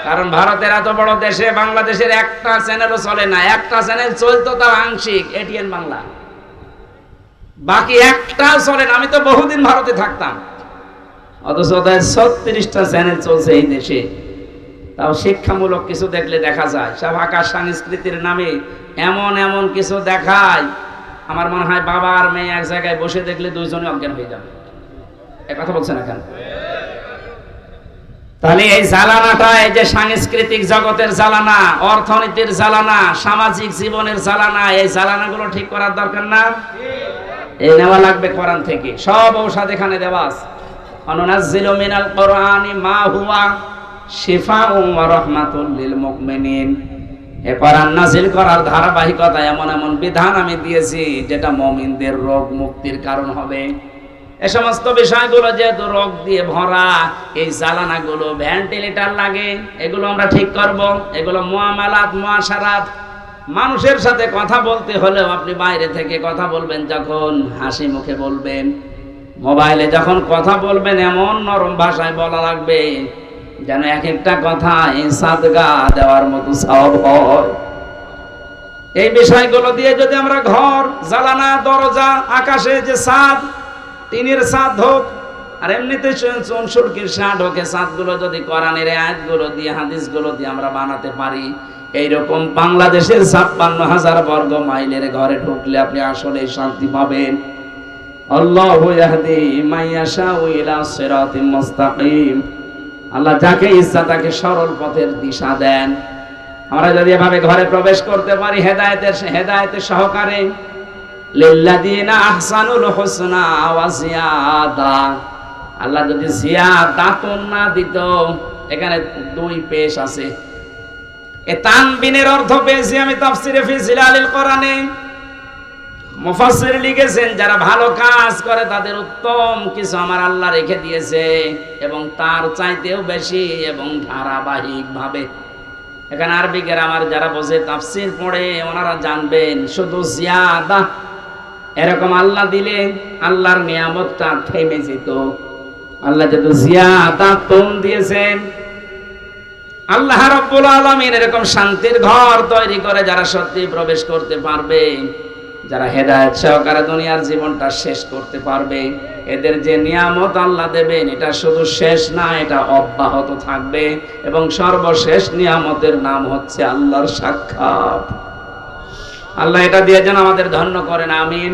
কারণ ভারতের এত বড় দেশে বাংলাদেশের একটা চ্যানেলও চলে না। একটা চ্যানেল চলতো তাও আংশিক, এটিএন বাংলা, বাকি একটাও চলে না। আমি তো বহুদিন ভারতে থাকতাম, অথচ 36টা চ্যানেল চলছে এই দেশে। তাও শিক্ষামূলক কিছু দেখলে দেখা যায়, সব আকাশ সংস্কৃতির নামে এমন এমন কিছু দেখায়, আমার মনে হয় বাবা আর মেয়ে এক জায়গায় বসে দেখলে দুইজনে অজ্ঞান হয়ে যাবে। এ কথা বলছেন না কেন? তাহলে এই জ্বালানাটা, এই যে সাংস্কৃতিক জগতের জ্বালানা, অর্থনীতির জ্বালানা, সামাজিক জীবনের জ্বালানা, এই জ্বালানাগুলো ঠিক করার দরকার না? এই নেওয়া লাগবে কোরআন থেকে। সব ঔষধ এখানে দেওয়া আছে। অনুনাজ্জিলু মিনাল কোরআনি মা হুয়া শিফাউন ওয়া রাহমাতুল লিল মুমিনিন। এই কোরআন নাযিল করার ধারাবাহিকতা এমন এমন বিধান আমি দিয়েছি যেটা মুমিনদের রোগ মুক্তির কারণ হবে। এই সমস্ত বিষয়গুলো যেহেতু রোগ দিয়ে ভরা, এই জ্বালানাগুলো, ভেন্টিলেটর লাগে, এগুলো আমরা ঠিক করব। এগুলো মুআমালাত, মুআশারাত, মানুষের সাথে কথা বলতে হলেও আপনি বাইরে থেকে কথা বলবেন যখন, হাসি মুখে বলবেন। মোবাইলে যখন কথা বলবেন এমন নরম ভাষায় বলা লাগবে যেন এক একটা কথা সাদগা দেওয়ার মতো সওয়াব হয়। এই বিষয়গুলো দিয়ে যদি আমরা ঘর, জালানা, দরজা, আকাশে যে ছাদ, টিনের ছাদ হোক, আর এমনিতে চুনসুরকির ছাদ হোক, ছাদগুলো যদি কোরআনের আয়াতগুলো দিয়ে, হাদিসগুলো দিয়ে আমরা বানাতে পারি, এইরকম বাংলাদেশের ৫৬,০০০ বর্গ মাইলের ঘরে ঢুকলে আপনি আসলে শান্তি পাবেন। আল্লাহু ইয়াহদি মাইয়াশাউ ইলা সিরাতিম মুস্তাকিম। আল্লাহ যাকে ইচ্ছা তাকে সরল পথের দিশা দেন। আমরা যদি এভাবে ঘরে প্রবেশ করতে পারি হেদায়েতের সহকারে, লিল্লাযিনা আহসানুল হুসনা ওয়া জিয়াদা, আল্লাহ যদি জিয়াদাতুন না দিত, এখানে 2 পেশ আছে। এ তানবিনের অর্থ পেয়েছি আমি তাফসিরে ফি জিলালিল কোরআনে। মুফাসসির লিখেছেন যারা ভালো কাজ করে তাদের উত্তম কিছু আমার আল্লাহ রেখে দিয়েছে, এবং তার চাইতেও বেশি এবং ধারাবাহিক ভাবে। এখানে আরবি গ্রামার যারা বোঝে, তাফসির পড়ে, ওনারা জানবেন শুধু জিয়াদা এরকম আল্লাহ দিলে আল্লাহর নিয়ামতটা থেমে যেত। আল্লাহ যেহেতু জিয়াদাতুন দিয়েছেন, আল্লাহ রাব্বুল আলামিন এরকম শান্তির ঘর তৈরি করে যারা সত্যি প্রবেশ করতে পারবে, যারা হেদায়েত সহকারে দুনিয়ার জীবনটা শেষ করতে পারবে, এদের যে নিয়ামত আল্লাহ দেবেন এটা শুধু শেষ না, এটা অব্যাহত থাকবে। এবং সর্বশেষ নিয়ামতের নাম হচ্ছে আল্লাহর সাক্ষাৎ। আল্লাহ এটা দিয়ে যেন আমাদের ধন্য করেন, আমিন।